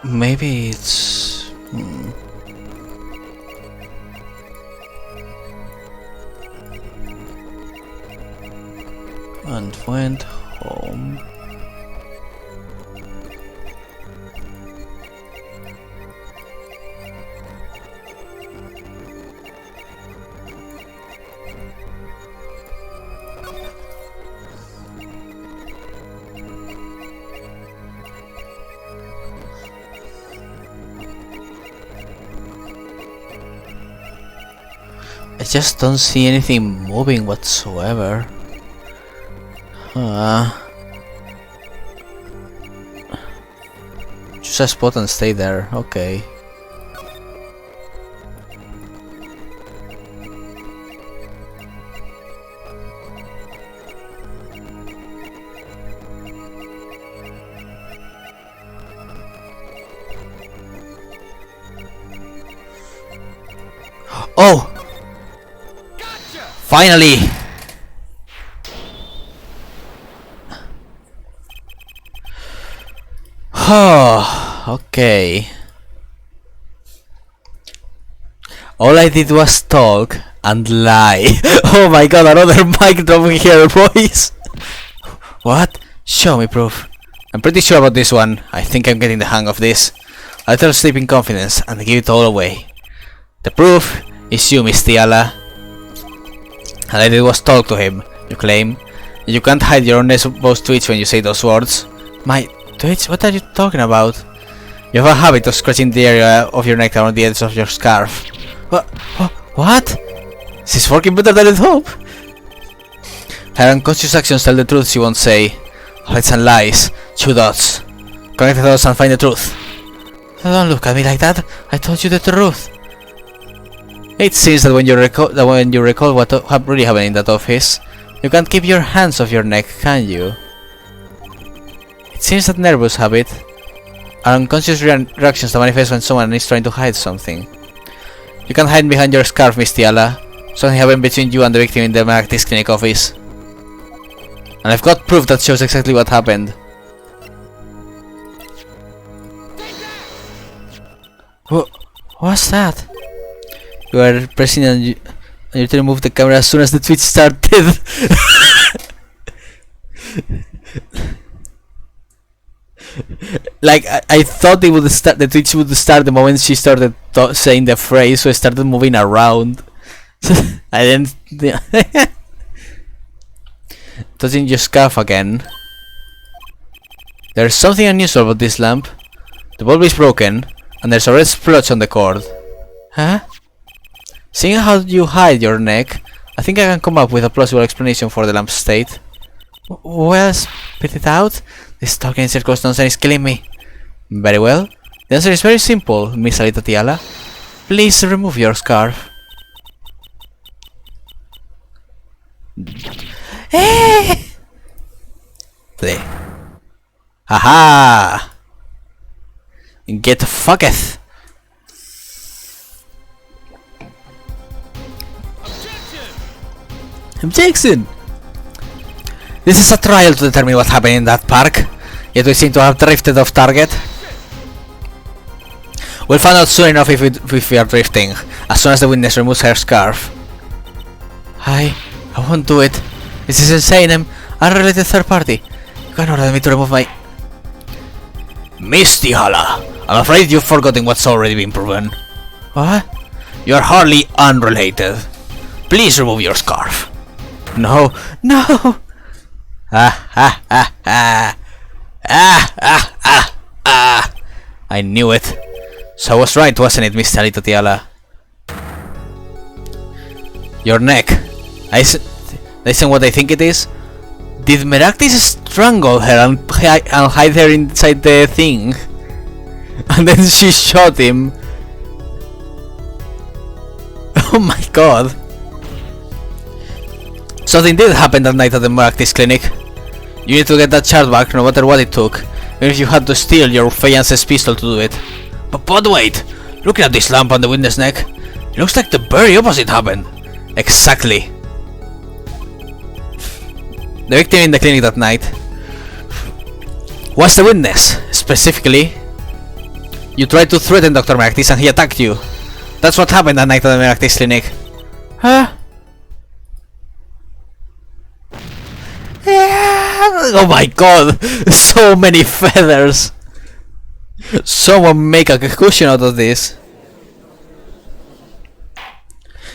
Maybe it's... And went home. I just don't see anything moving whatsoever. Choose a spot and stay there, okay. Oh! Gotcha! Finally! Oh, okay. All I did was talk and lie. Oh my god, another mic drop here, boys! What? Show me proof. I'm pretty sure about this one. I think I'm getting the hang of this. I'll tell sleep in confidence and give it all away. The proof is you, Miss Tiala. All I did was talk to him, you claim. You can't hide your unnecessary twitch when you say those words. My twitch? What are you talking about? You have a habit of scratching the area of your neck around the edge of your scarf. What? This is working better than I'd hope. Her unconscious actions tell the truth she won't say. Lies and lies. 2 dots. Connect the dots and find the truth. Don't look at me like that. I told you the truth. It seems that when you recall what really happened in that office, you can't keep your hands off your neck, can you? It seems that nervous habit are unconscious reactions that manifest when someone is trying to hide something. You can't hide behind your scarf, Miss Tiala. Something happened between you and the victim in the malpractice clinic office. And I've got proof that shows exactly what happened. What's that? You are pressing and you to remove the camera as soon as the twitch started. Like I thought it would start. The twitch would start the moment she started saying the phrase, so I started moving around. I didn't. Touching your scarf again. There's something unusual about this lamp. The bulb is broken, and there's a red splotch on the cord. Huh? Seeing how you hide your neck, I think I can come up with a plausible explanation for the lamp's state. Well, spit it out. This talking circumstance is killing me. Very well. The answer is very simple, Miss Alita Tiala. Please remove your scarf. Play. Haha! Get fucketh! Objection! This is a trial to determine what happened in that park, yet we seem to have drifted off target. We'll find out soon enough if we are drifting, as soon as the witness removes her scarf. I won't do it. This is insane. I'm a unrelated third party. You can't order me to remove my... Miss Tiala, I'm afraid you've forgotten what's already been proven. What? You're hardly unrelated. Please remove your scarf. No, no! I knew it. So I was right, wasn't it, Miss Alita Tiala? Your neck. Isn't what I think it is? Did Meractis strangle her and hide her inside the thing? And then she shot him. Oh my god. Something did happen that night at the Meractis clinic. You need to get that shard back no matter what it took. Even if you had to steal your fiance's pistol to do it. But wait! Looking at this lamp on the witness neck, it looks like the very opposite happened. Exactly. The victim in the clinic that night was the witness, specifically You tried to threaten Dr. Maractis and he attacked you. That's what happened that night at the Maractis clinic. Huh? Oh my god! So many feathers! Someone make a cushion out of this.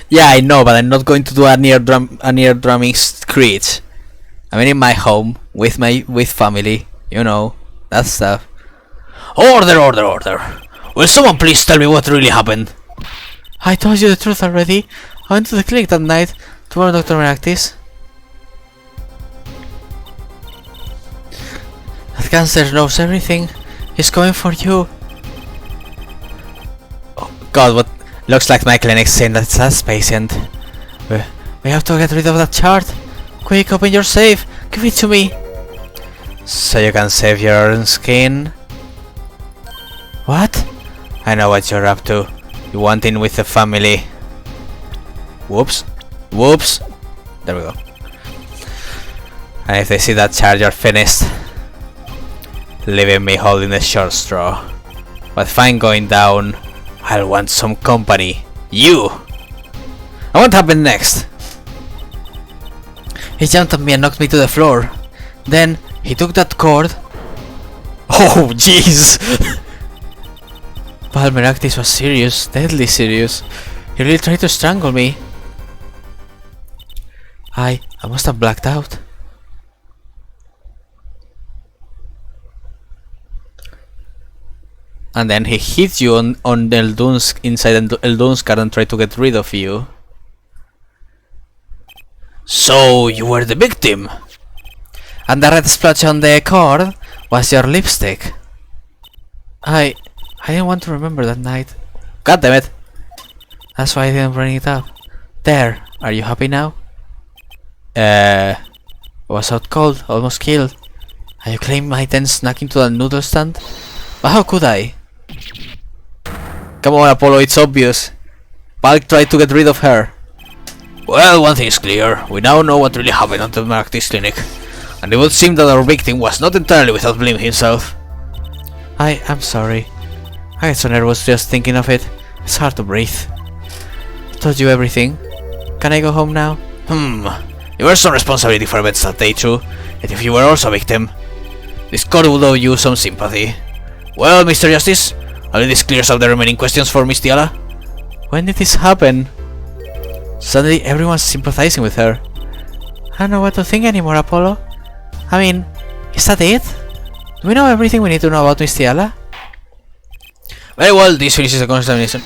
Yeah, I know, but I'm not going to do a near drumming screech. I mean, in my home with family, you know, that stuff. Order, order, order! Will someone please tell me what really happened? I told you the truth already. I went to the clinic that night to warn Dr. Maractis. That cancer knows everything. He's coming for you. Oh god, what? Looks like my clinic's saying that's a patient. We have to get rid of that chart. Quick, open your safe. Give it to me. So you can save your own skin? What? I know what you're up to. You want in with the family. Whoops. Whoops. There we go. And if they see that chart, you're finished. Leaving me holding the short straw. But if I'm going down, I'll want some company. You! And what happened next? He jumped at me and knocked me to the floor. Then, he took that cord. Oh, jeez! But Maractis was serious, deadly serious. He really tried to strangle me. I must have blacked out. And then he hit you on Eldun's inside Eldun's car and tried to get rid of you. So you were the victim. And the red splotch on the cord was your lipstick. I didn't want to remember that night. God damn it. That's why I didn't bring it up. There, are you happy now? Uh, I was out cold, almost killed. And you claimed my then snuck into the noodle stand? But how could I? Come on, Apollo, it's obvious. Bulk tried to get rid of her. Well, one thing is clear. We now know what really happened at the Maractis clinic. And it would seem that our victim was not entirely without blame himself. I'm sorry. I get so nervous just thinking of it. It's hard to breathe. I told you everything. Can I go home now? You were some responsibility for events that day too. And if you were also a victim, this court would owe you some sympathy. Well, Mr. Justice, only this clears up the remaining questions for Miss Tiala. When did this happen? Suddenly everyone's sympathizing with her. I don't know what to think anymore, Apollo. I mean, is that it? Do we know everything we need to know about Miss Tiala? Very well, this finishes the cross-examination.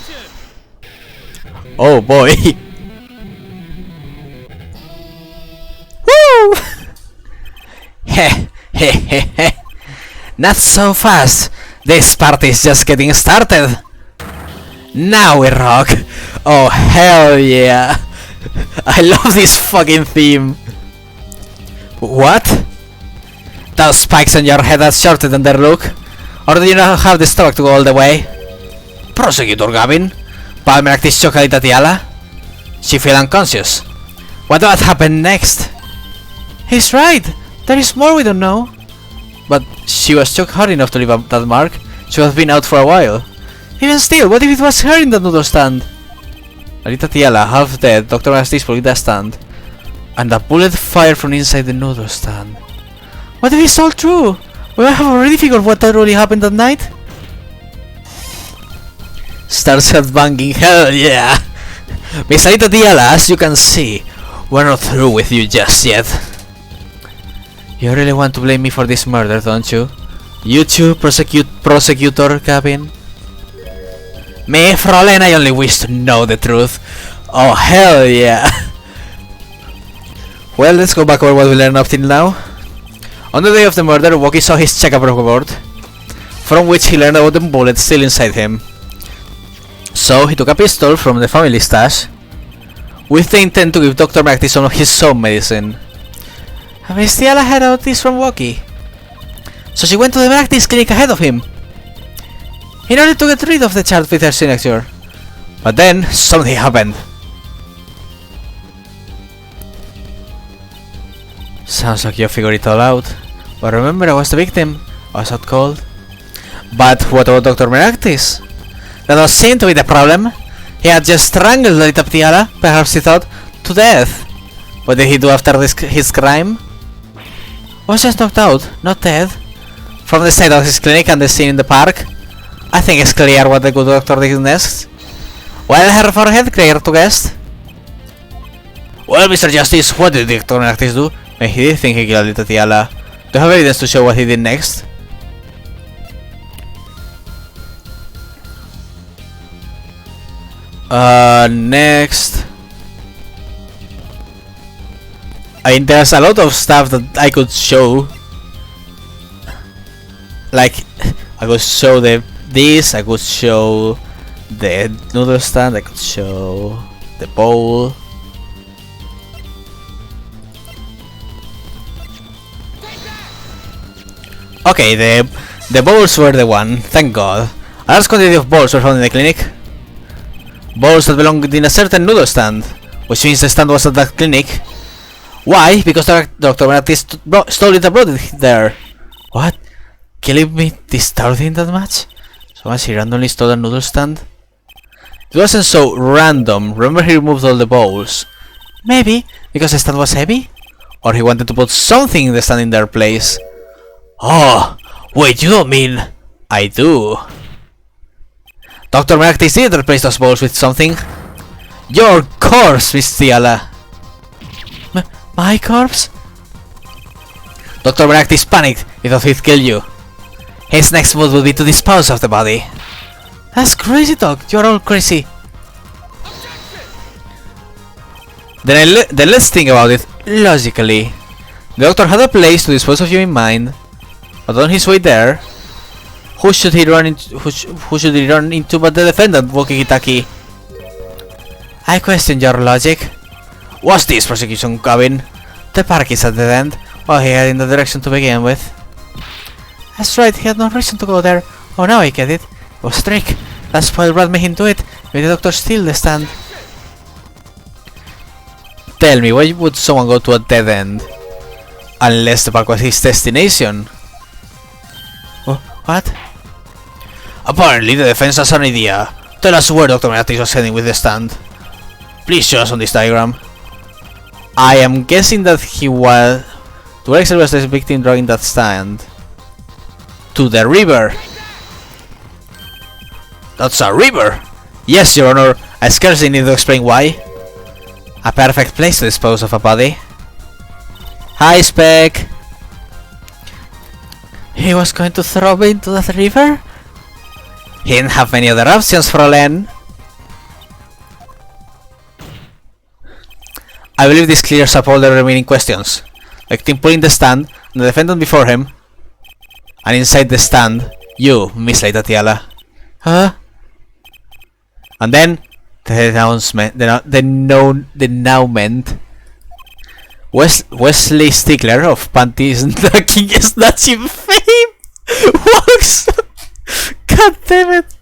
Oh boy! Woo! Heh, heh, heh, heh. Not so fast! This party is just getting started! Now we rock! Oh hell yeah! I love this fucking theme! What? Those spikes on your head are shorter than their look? Or do you not have the stomach to go all the way? Prosecutor Gavin? Maractis choked Tiala? She fell unconscious. What happened next? He's right! There is more we don't know. But she was choked hard enough to leave that mark. She has been out for a while. Even still, what if it was her in the noodle stand? Alita Tiala, half dead, Dr. Maractis pulled the stand. And a bullet fired from inside the noodle stand. What if it's all true? We have already figured what really happened that night? Starts headbanging, hell yeah! Miss Alita Tiala, as you can see, we're not through with you just yet. You really want to blame me for this murder, don't you? You too, Prosecutor Gavin? Me, Fräulein, I only wish to know the truth. Oh hell yeah! Well, let's go back over what we learned up till now. On the day of the murder, Wookie saw his checkup report, from which he learned about the bullet still inside him. So he took a pistol from the family stash, with the intent to give Dr. Maractis some of his own medicine. Miss Tiala heard about this from Wookie, so she went to the Maractis clinic ahead of him, in order to get rid of the chart with her signature. But then, something happened. Sounds like you figured it all out. But remember, I was the victim. I was out cold. But what about Dr. Meraktis? That was seen to be the problem. He had just strangled Lolita Ptiala, perhaps he thought, to death. What did he do after his crime? Was just knocked out, not dead. From the sight of his clinic and the scene in the park, I think it's clear what the good doctor did next. Well, her forehead, clear to guess. Well, Mr. Justice, what did Dr. Meraktis do? He did think he killed Lolita Ptiala. Do you have evidence to show what he did next? Next. I mean, there's a lot of stuff that I could show. Like, I could show this, I could show the noodle stand, I could show the bowl. Okay, the bowls were the one, thank god. A large quantity of bowls were found in the clinic. Bowls that belonged in a certain noodle stand, which means the stand was at that clinic. Why? Because Dr. Meraktis stole it and brought it there. What? Killing me disturbed him that much? So much he randomly stole a noodle stand? It wasn't so random. Remember he removed all the bowls. Maybe because the stand was heavy? Or he wanted to put something in the stand in their place. Oh, wait, you don't mean... I do. Dr. Meraktis did replace those bowls with something. Your corpse, Miss Ptiala. My corpse? Dr. Meraktis panicked. He thought he'd kill you. His next move would be to dispose of the body. That's crazy, Doc. You're all crazy. Then let's think about it logically. The doctor had a place to dispose of you in mind, but on his way there, who should he run into but the defendant, Wokikitaki? I question your logic. What's this prosecution cabin? The park is at the end. Well, he headed in the direction to begin with. That's right, he had no reason to go there. Oh, now I get it. It was a trick. That spoiled brat made him do it. Made the doctor steal the stand. Tell me, why would someone go to a dead end? Unless the park was his destination. Oh, what? Apparently the defense has an idea. Tell us where Dr. Meraktis was heading with the stand. Please show us on this diagram. I am guessing that he was... To where exactly was the victim drawing that stand? To the river. That's a river! Yes, Your Honor. I scarcely need to explain why. A perfect place to dispose of a body. Hi, Spec! He was going to throw me into that river? He didn't have many other options, Fräulein. I believe this clears up all the remaining questions. Like Tim pulling the stand, and the defendant before him, and inside the stand, you, Miss Lolita Ptiala. Huh? And then, the announcement, the denouement. Wesley Stickler of Panties Knocking Snatching fame walks. God damn it!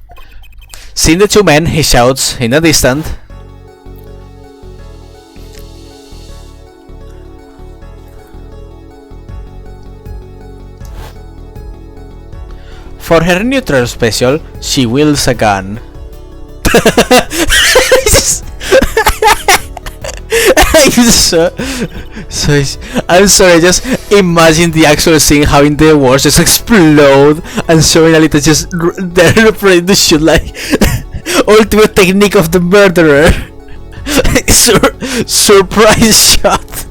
Seeing the two men, he shouts in the distance. For her neutral special, she wields a gun. I'm sorry, just imagine the actual scene having the words just explode and showing Alita just there ready to shoot, like ultimate technique of the murderer. Surprise shot.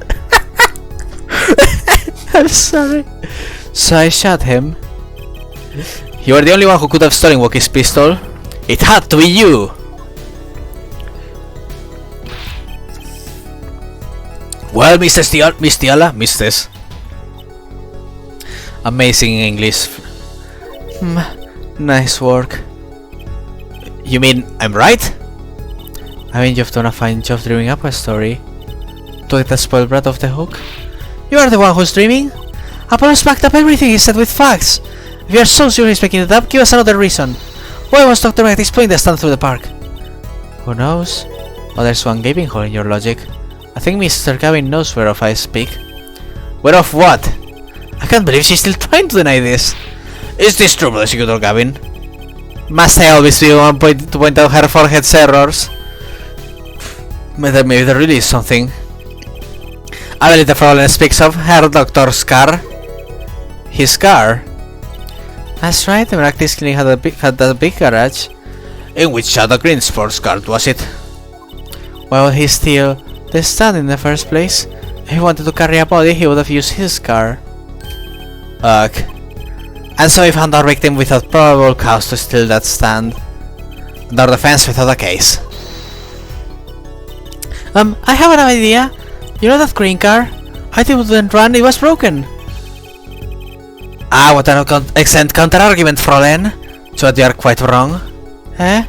I'm sorry. So I shot him. You are the only one who could have stolen Wookiee's pistol. It had to be you! Well, Miss Ptiala. Amazing English. Nice work. You mean I'm right? I mean, you've done a fine job dreaming up a story. To get the spoiled brat off the hook. You are the one who's dreaming? Apollo's backed up everything he said with facts. If you are so sure he's making it up, give us another reason. Why was Dr. Meraktis pulling the stand through the park? Who knows? Oh, there's one gaping hole in your logic. I think Mr. Gavin knows whereof I speak. Whereof what? I can't believe she's still trying to deny this. Is this true, Prosecutor Gavin? Must I always be one point to point out her forehead's errors? Maybe there really is something. I believe the Fraulein speaks of her doctor's car. His car? That's right, the Miraculous Clinic had that big garage. In which Shadow Green sports car was it? Why would he steal the stand in the first place? If he wanted to carry a body, he would have used his car. Ugh. And so he found our victim without probable cause to steal that stand. And our defense without a case. I have an idea. You know that green car? I think it wouldn't run, it was broken. Ah, what an excellent counter-argument, Fraulein. So you are quite wrong. Eh?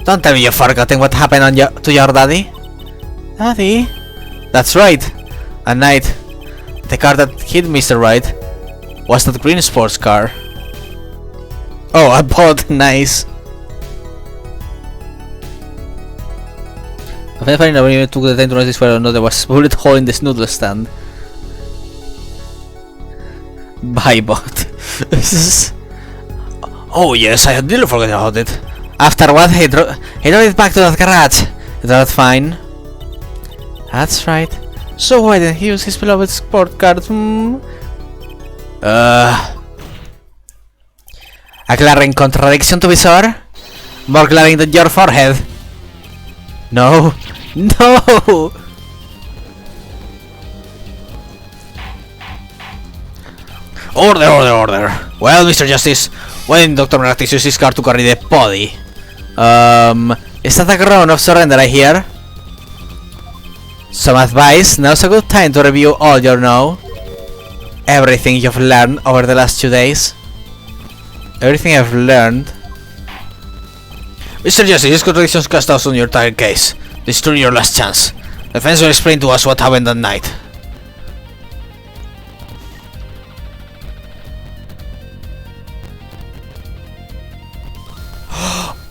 Don't tell me you've forgotten what happened to your daddy. Daddy? That's right. At night, the car that hit Mr. Wright was that green sports car. Oh, I bought. Nice. I find funny that when you took the time to notice whether or not there was a bullet hole in this noodle stand. Bye, bot. Oh yes, I had nearly forgotten about it. After what, he drove it back to that garage. Is that fine? That's right. So why didn't he use his beloved sport car? A glaring contradiction, to be sure. More glaring than your forehead. No. No! Order, order, order. Well, Mr. Justice, why didn't Dr. Miraculous use his car to carry the body? Is that a groan of surrender I hear? Some advice? Now's a good time to review all you know. Everything you've learned over the last 2 days. Everything I've learned. Mr. Justice, these contradictions cast doubt on your entire case. This is truly your last chance. The defense will explain to us what happened that night.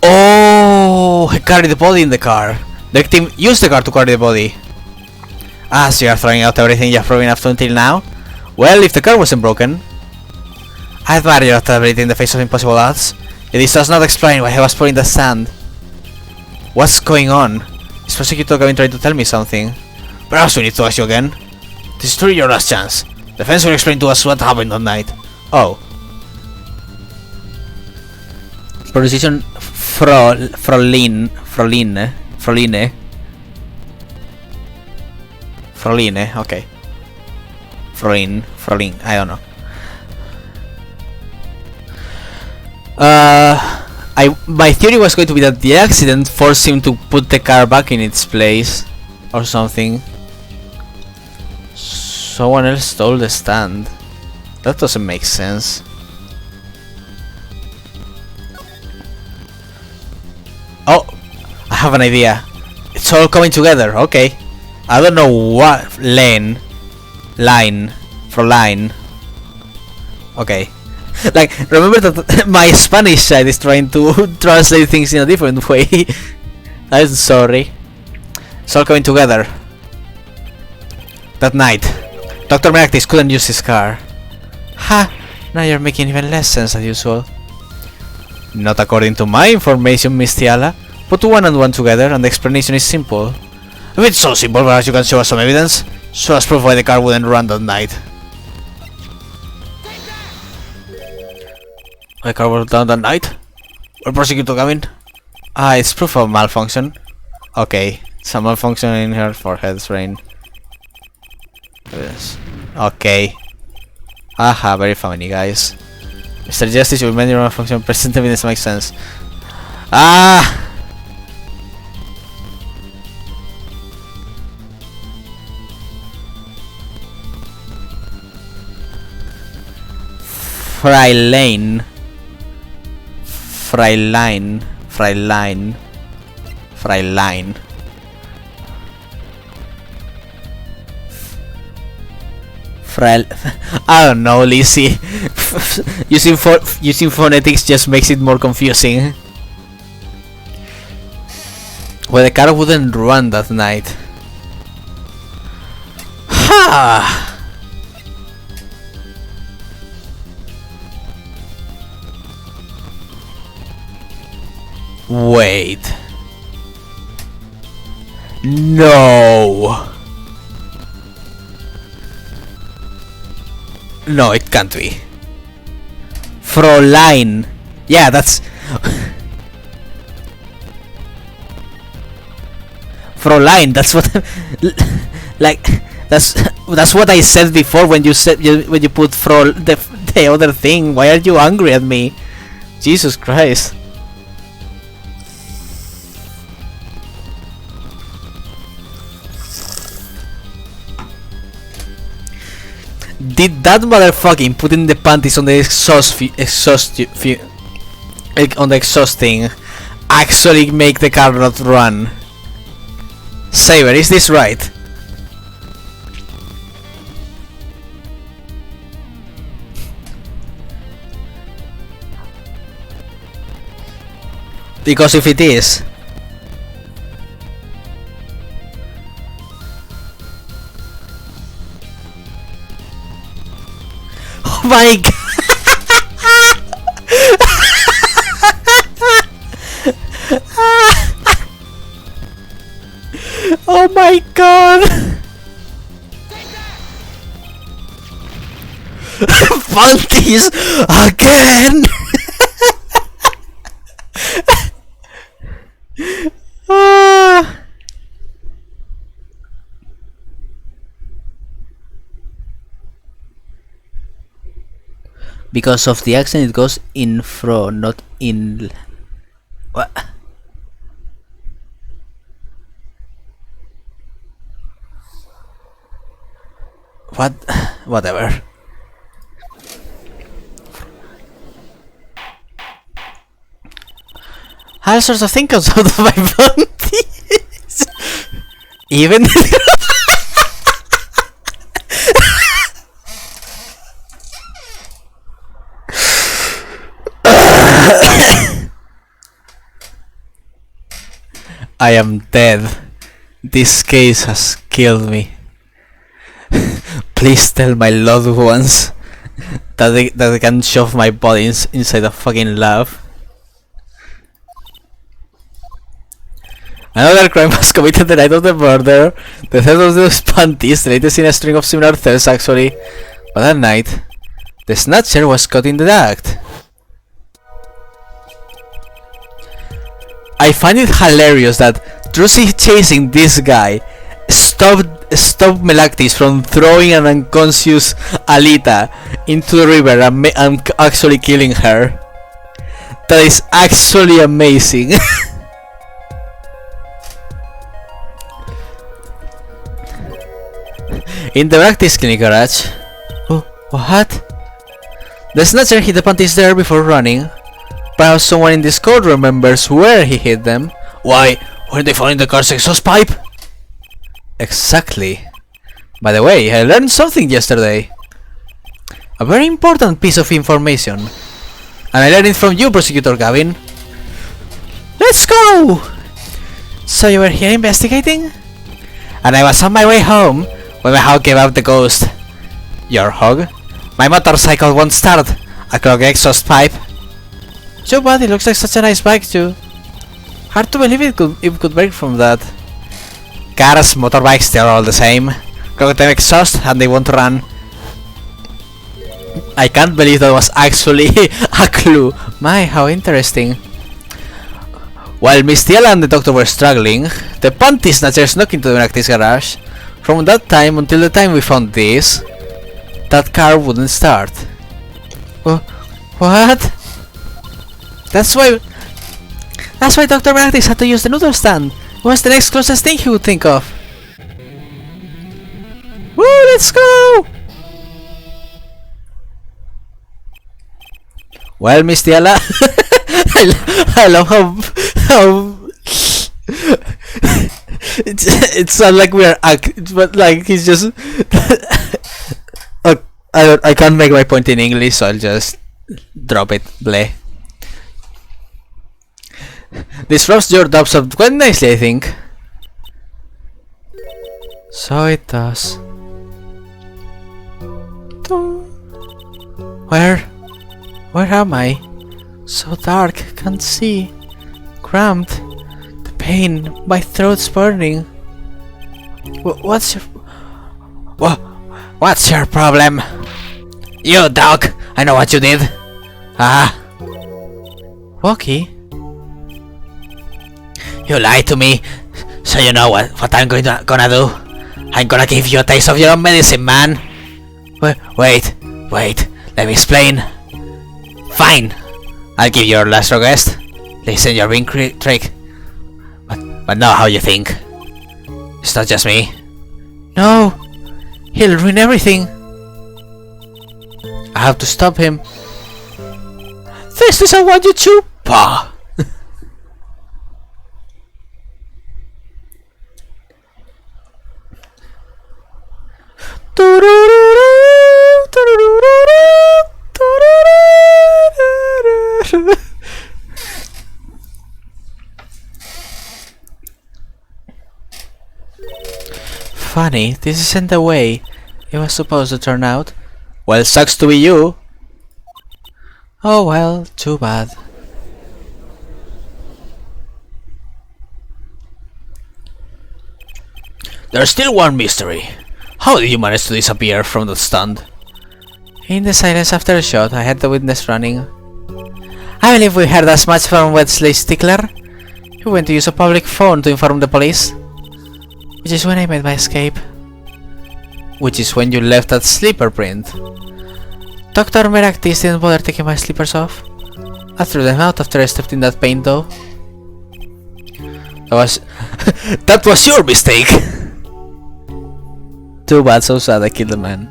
Oh, he carried the body in the car. The victim used the car to carry the body. Ah, so you are throwing out everything you have proven up to until now? Well, if the car wasn't broken, I admire your ability in the face of impossible odds. Yet this does not explain why he was put in the stand. What's going on? Is Prosecutor Gavin trying to tell me something? Perhaps we need to ask you again. This is truly your last chance. The defense will explain to us what happened that night. Oh. Pronunciation Froline, okay. Frolin, I don't know. My theory was going to be that the accident forced him to put the car back in its place or something. Someone else stole the stand. That doesn't make sense. Oh, I have an idea. It's all coming together, okay. I don't know what line. Okay. Like, remember that my Spanish side is trying to translate things in a different way. I'm sorry. It's all coming together. That night, Dr. Miraculous couldn't use his car. Ha! Now you're making even less sense than usual. Not according to my information, Miss Tiala. Put one and one together and the explanation is simple. If it's so simple, perhaps you can show us some evidence. Show us proof why the car wouldn't run that night. The car was down that night? Or Prosecutor Gavin? Ah, it's proof of malfunction. Okay, some malfunction in her forehead's brain. Yes. Okay. Aha, very funny, guys. Mr. Justice, you made your malfunction. Present evidence makes sense. Ah! Freilein. I don't know, Lizzie. using phonetics just makes it more confusing. Well, the car wouldn't run that night. Ha! Wait. No. No, it can't be. Fräulein. Yeah, that's... Fräulein, that's what... like, that's what I said before when you said when you put the other thing. Why are you angry at me? Jesus Christ. Did that motherfucking putting the panties on the exhaust thing actually make the car not run? Saber, is this right? Because if it is... Oh my god! Oh my god! Funkies again! Because of the accent, it goes in fro, not in. What? What? Whatever. All sorts of things comes out of my panties. Even. I am dead. This case has killed me. Please tell my loved ones that they can shove my body inside a fucking lab. Another crime was committed the night of the murder. The theft of those panties, the latest in a string of similar thefts actually. But that night, the snatcher was caught in the act. I find it hilarious that Drusy chasing this guy stopped Melactis from throwing an unconscious Alita into the river and actually killing her. That is actually amazing. In the Melactis clinic garage. Oh, what? The snatcher hid the panties there before running. Perhaps someone in this code remembers where he hid them. Why? Were they found in the car's exhaust pipe? Exactly. By the way, I learned something yesterday. A very important piece of information. And I learned it from you, Prosecutor Gavin. Let's go! So you were here investigating? And I was on my way home when my hog gave up the ghost. Your hog? My motorcycle won't start. A clogged exhaust pipe. Your body looks like such a nice bike too. Hard to believe it could break from that. Cars, motorbikes, they're all the same. Clogged exhaust and they won't run. I can't believe that was actually a clue. My, how interesting. While Miss Tiela and the doctor were struggling, the panty snatcher snuck into the Nactis garage. From that time until the time we found this, that car wouldn't start. What? That's why Dr. Nactis had to use the noodle stand. What's the next closest thing he would think of? Woo, let's go! Well, Miss Tiela, I love how it's not like we're but like he's just I can't make my point in English, so I'll just drop it. Bleh. This rubs your doubts up quite nicely, I think. So it does. Where am I? So dark, can't see. cramped. The pain. My throat's burning. What's your problem? You dog! I know what you did. Walkie? You lied to me, so you know what I'm gonna do. I'm gonna give you a taste of your own medicine, man. Wait, let me explain. Fine, I'll give you your last request. Listen, your ring trick. But not how you think. It's not just me. No, he'll ruin everything. I have to stop him. This isn't what you chew, pa. Funny, this isn't the way it was supposed to turn out. Well, sucks to be you. Oh well, too bad. There's still one mystery. How did you manage to disappear from that stand? In the silence after the shot, I had the witness running. I believe we heard as much from Wesley Stickler. He went to use a public phone to inform the police. Which is when I made my escape. Which is when you left that sleeper print. Dr. Meraktis didn't bother taking my slippers off. I threw them out after I stepped in that paint though. That was your mistake! Too bad, so sad I killed the man.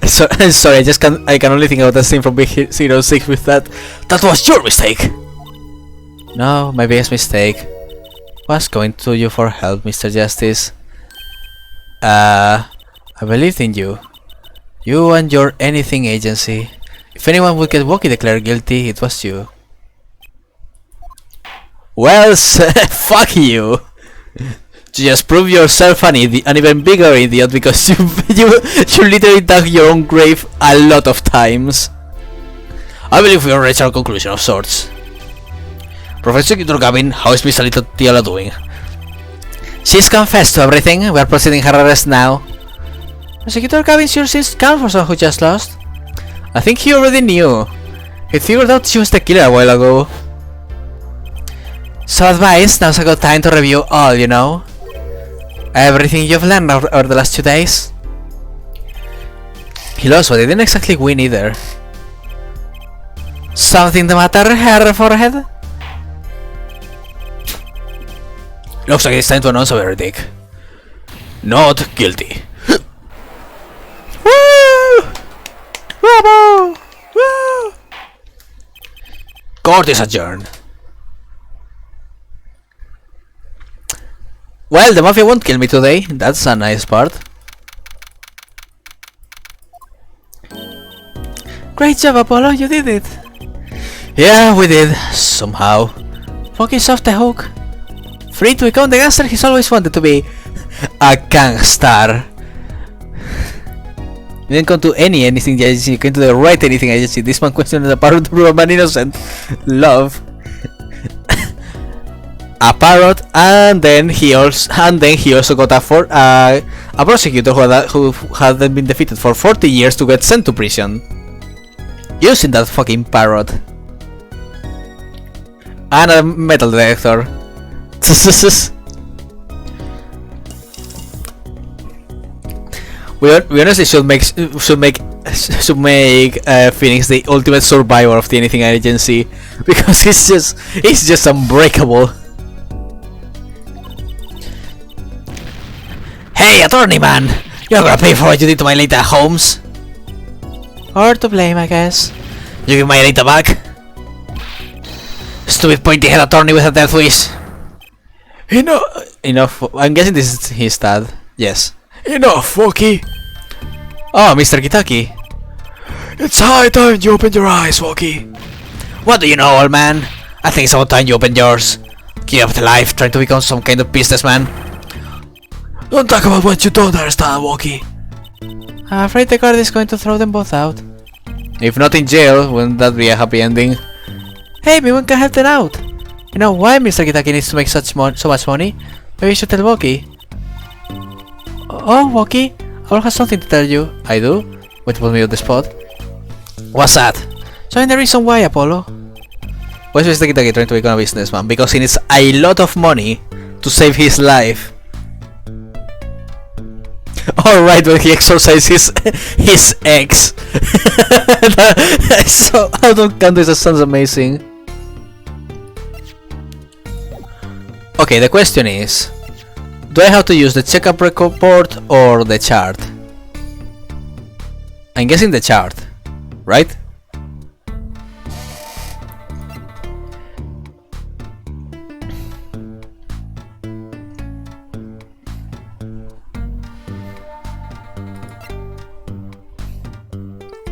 Sorry, I can only think about that scene from Big Hero 6 with that. That was your mistake! No, my biggest mistake was going to you for help, Mr. Justice. I believed in you. You and your anything agency. If anyone would get Wookie declared guilty, it was you. Well, fuck you! To just prove yourself an even bigger idiot because you literally dug your own grave a lot of times. I believe we have reached our conclusion of sorts. Prosecutor Gavin, how is Miss Little Tiola doing? She's confessed to everything. We are proceeding her arrest now. Prosecutor Gavin sure seems calm for someone who just lost. I think he already knew. He figured out she was the killer a while ago. So advice, now's a good time to review all, you know. Everything you've learned over the last 2 days. He lost, but he didn't exactly win either. Something the matter, her forehead? Looks like it's time to announce a verdict. Not guilty. Woo! Bravo! Woo! Court is adjourned. Well, the mafia won't kill me today. That's a nice part. Great job, Apollo. You did it. Yeah, we did. Somehow. Focus off the hook. Free to become the gangster he's always wanted to be. A gangstar. You didn't come to anything agency, you came to the right anything agency. This man questioned the power to prove a man innocent. Love. A parrot, and then he also got a prosecutor who hadn't been defeated for 40 years to get sent to prison. Using that fucking parrot. And a metal detector. We honestly should make Phoenix the ultimate survivor of the anything agency because he's just unbreakable. Hey, attorney man! You're gonna pay for what you did to my Lita Holmes. Or to blame, I guess. You give my Lita back. Stupid pointy-head attorney with a death wish. Enough. I'm guessing this is his dad. Yes. Enough, Wookie. Oh, Mr. Kitaki. It's high time you open your eyes, Wookie. What do you know, old man? I think it's about time you opened yours. Keep up the life, trying to become some kind of businessman. Don't talk about what you don't understand, Wookie. I'm afraid the guard is going to throw them both out. If not in jail, wouldn't that be a happy ending? Hey, everyone can help them out. You know why Mr. Kitaki needs to make so much money? Maybe you should tell Woki. Oh, Woki, I will have something to tell you. I do? Wait, put me on the spot. What's that? Showing the reason why, Apollo. Why is Mr. Kitaki trying to become a businessman? Because he needs a lot of money to save his life. Alright, when he exorcises his ex. So out of context, that sounds amazing. Okay, the question is, do I have to use the checkup report or the chart? I'm guessing the chart, right?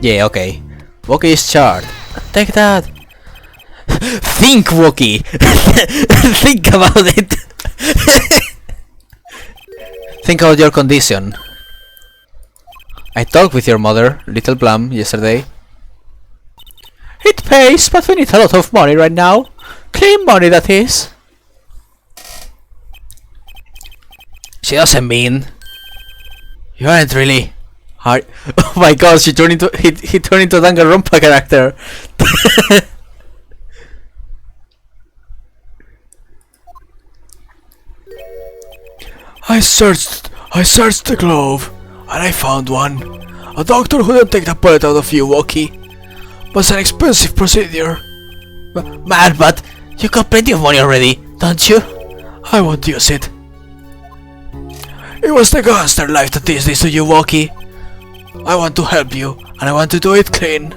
Yeah, okay. Woki's chart. Take that. Think, Woki. Think about it. Think about your condition. I talked with your mother, Little Plum, yesterday. It pays, but we need a lot of money right now. Clean money, that is. She doesn't mean. You aren't really. Hard. Oh my god, he turned into a Danganronpa character. I searched the glove, and I found one. A doctor who didn't take the bullet out of you, Woki. But it's an expensive procedure. Man, but you got plenty of money already, don't you? I won't use it. It was the gangster life that did this to you, Woki. I want to help you, and I want to do it clean.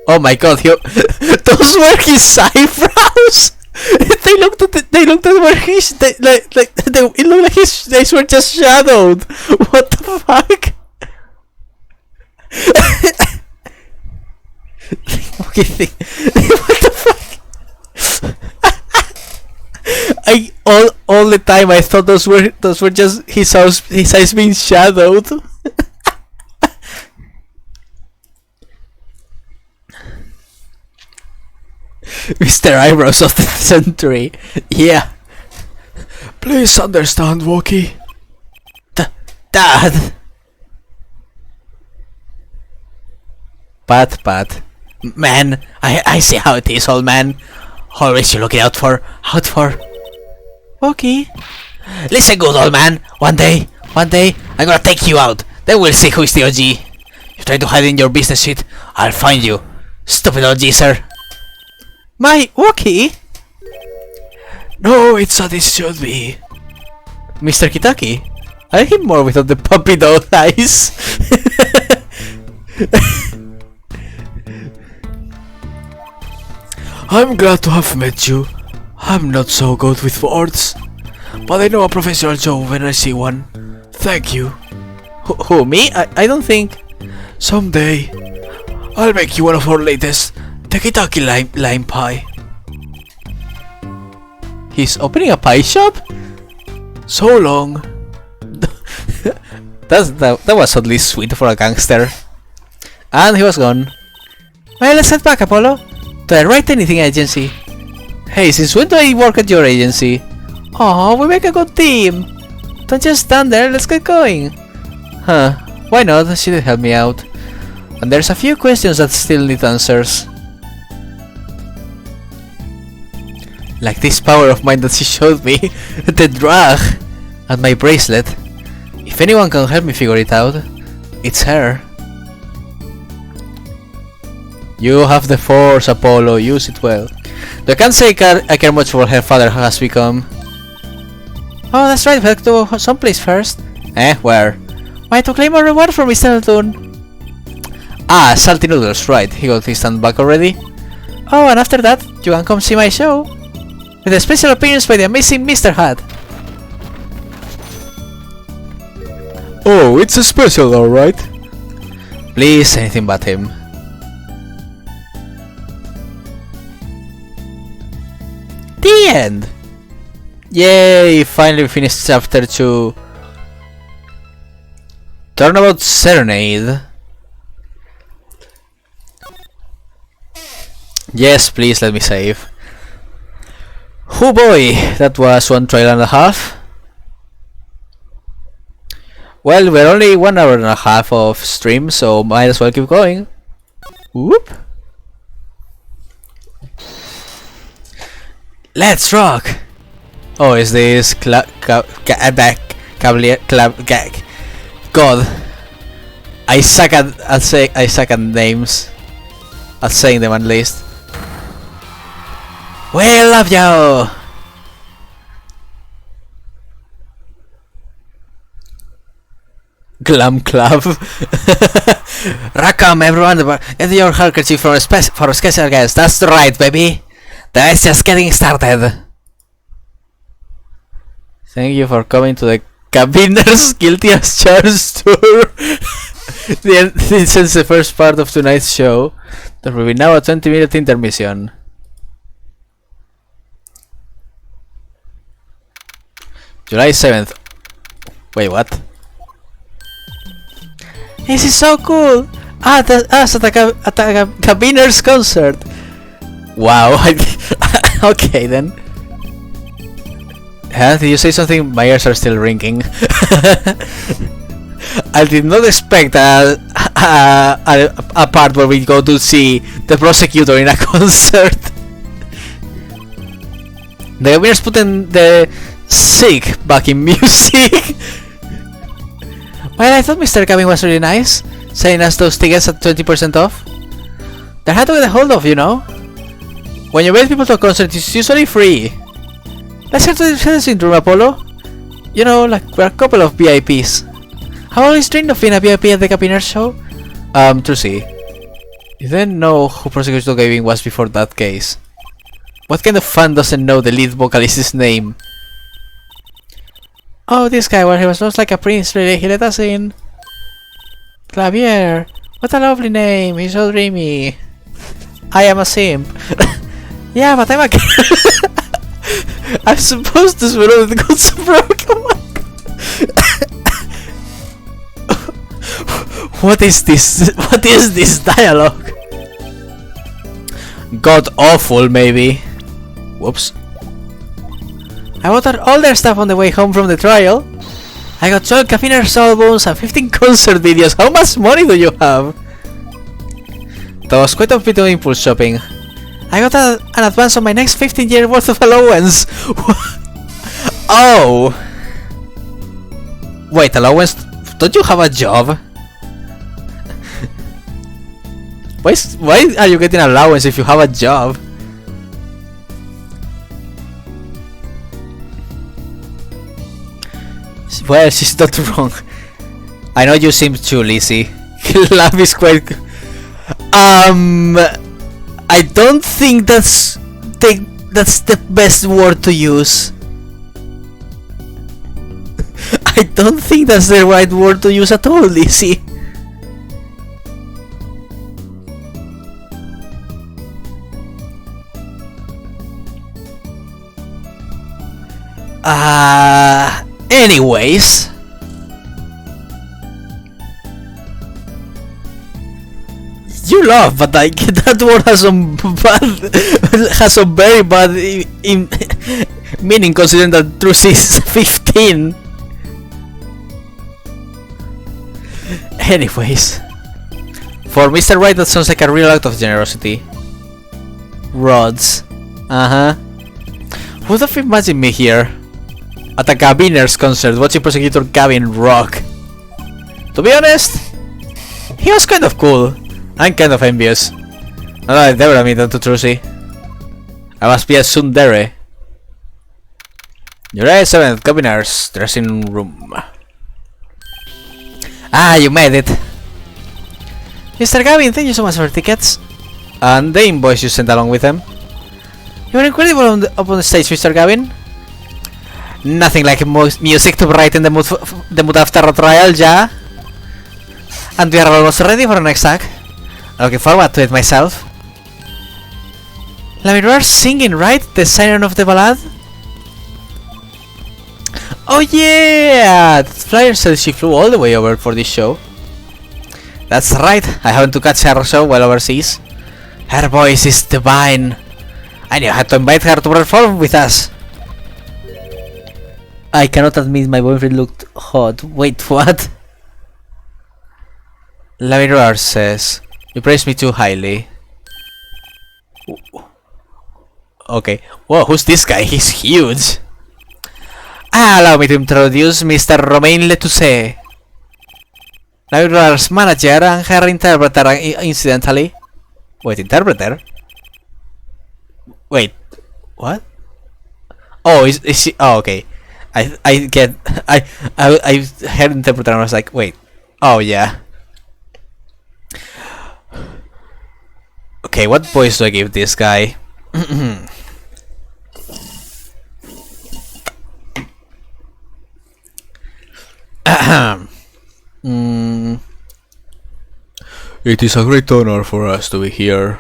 Oh my god, those were his eyebrows! They looked at where his, it looked like his eyes were just shadowed! What the fuck? Okay, what the fuck? All the time I thought those were just his eyes being shadowed. Mr. Eyebrows of the Century. Yeah. Please understand, Woki. Dad. Pat. Man, I see how it is, old man. Always you looking out for. Woki. Listen good, old man. One day, I'm gonna take you out. Then we'll see who is the OG. You try to hide in your business shit, I'll find you. Stupid OG, sir. My Woki? No, it's what it should be. Mr. Kitaki? I like him more without the puppy dog eyes. I'm glad to have met you. I'm not so good with words, but I know a professional joke when I see one. Thank you. Who, me? I don't think. Someday, I'll make you one of our latest Tekitaki lime pie. He's opening a pie shop? So long. That was oddly sweet for a gangster. And he was gone. Well, let's head back, Apollo. To the Write Anything agency. Hey, since when do I work at your agency? Oh, we make a good team. Don't just stand there, let's get going. Huh, why not? She did help me out. And there's a few questions that still need answers. Like this power of mine that she showed me. The drag. And my bracelet. If anyone can help me figure it out, it's her. You have the force, Apollo, use it well. I can't say I care much for what her father has become. Oh, that's right, we have to go someplace first. Where? Why, to claim a reward from Mr. Elton. Ah, salty noodles, right, he got his stand back already. Oh, and after that, you can come see my show. With a special appearance by the amazing Mr. Hat. Oh, it's a special, alright. Please, anything but him. The end! Yay! Finally finished chapter 2. Turnabout Serenade. Yes, please let me save. Oh boy, that was 1 trial and a half. Well, we're only 1 hour and a half of stream, so might as well keep going. Whoop! Let's rock! Oh, is this God, I suck at names. At saying them at least. We love you! Glam Club. Welcome everyone, get your handkerchief for a special guest. That's right, baby. That's just getting started. Thank you for coming to the Cabiners Guilty as Charged tour. This is the first part of tonight's show. There will be now a 20-minute intermission. July 7th. Wait, what? This is so cool! Us at a Cabiners concert! Wow, okay then. Huh? Did you say something? My ears are still ringing. I did not expect a part where we go to see the prosecutor in a concert. The Cabiners put in the sick backing music. Well, I thought Mr. Cabin was really nice, selling us those tickets at 20% off. They're hard to get a hold of, you know. When you invite people to a concert, it's usually free. Let's head to the dressing room, Apollo. You know, like we're a couple of VIPs. I've always dreamed of being a VIP at the Cabiners show. Trucy, you didn't know who Prosecutor Gavin was before that case. What kind of fan doesn't know the lead vocalist's name? Oh, this guy, well, he was lost like a prince, really. He let us in. Clavier. What a lovely name. He's so dreamy. I am a simp. Yeah, but I'm a I'm supposed to swallow the goods broken. What is this? What is this dialogue? God awful, maybe. Whoops. I ordered all their stuff on the way home from the trial. I got 12 Cabiners albums and 15 concert videos. How much money do you have? That was quite a bit of impulse shopping. I got an advance on my next 15-year worth of allowance. Oh! Wait, allowance? Don't you have a job? Why are you getting allowance if you have a job? Well, she's not wrong. I know you seem too lazy. Love is quite... I don't think that's the best word to use. I don't think that's the right word to use at all, Lizzie. Anyways. You laugh, but like that word has some very bad meaning, considering that Truce is 15. Anyways, for Mr. Wright, that sounds like a real act of generosity. Rods. Who would have imagined me here at a Cabiners concert watching Prosecutor Gavin rock? To be honest, he was kind of cool. I'm kind of envious. Not that I've never admitted to Trucy. I must be a tsundere. July 7th, Cabiners dressing room. Ah, you made it. Mr. Gavin, thank you so much for tickets. And the invoice you sent along with them. You were incredible up on the stage, Mr. Gavin. Nothing like music to brighten the mood after a trial, yeah? And we are almost ready for the next act. Looking forward to it myself. Lamiroir singing, right? The siren of the ballad? Oh yeah! The flyer says she flew all the way over for this show. That's right, I happened to catch her show while overseas. Her voice is divine. I knew I had to invite her to perform with us. I cannot admit my boyfriend looked hot. Wait, what? Lamirar says, you praise me too highly. Okay. Whoa, who's this guy? He's huge. Allow me to introduce Mr. Romain Letousse, Lamirar's manager and her interpreter, incidentally. Wait, interpreter? Wait, what? Oh, is she? Oh, okay. I get. I heard interpreter and I was like, wait. Oh yeah. Okay, what voice do I give this guy? It is a great honor for us to be here.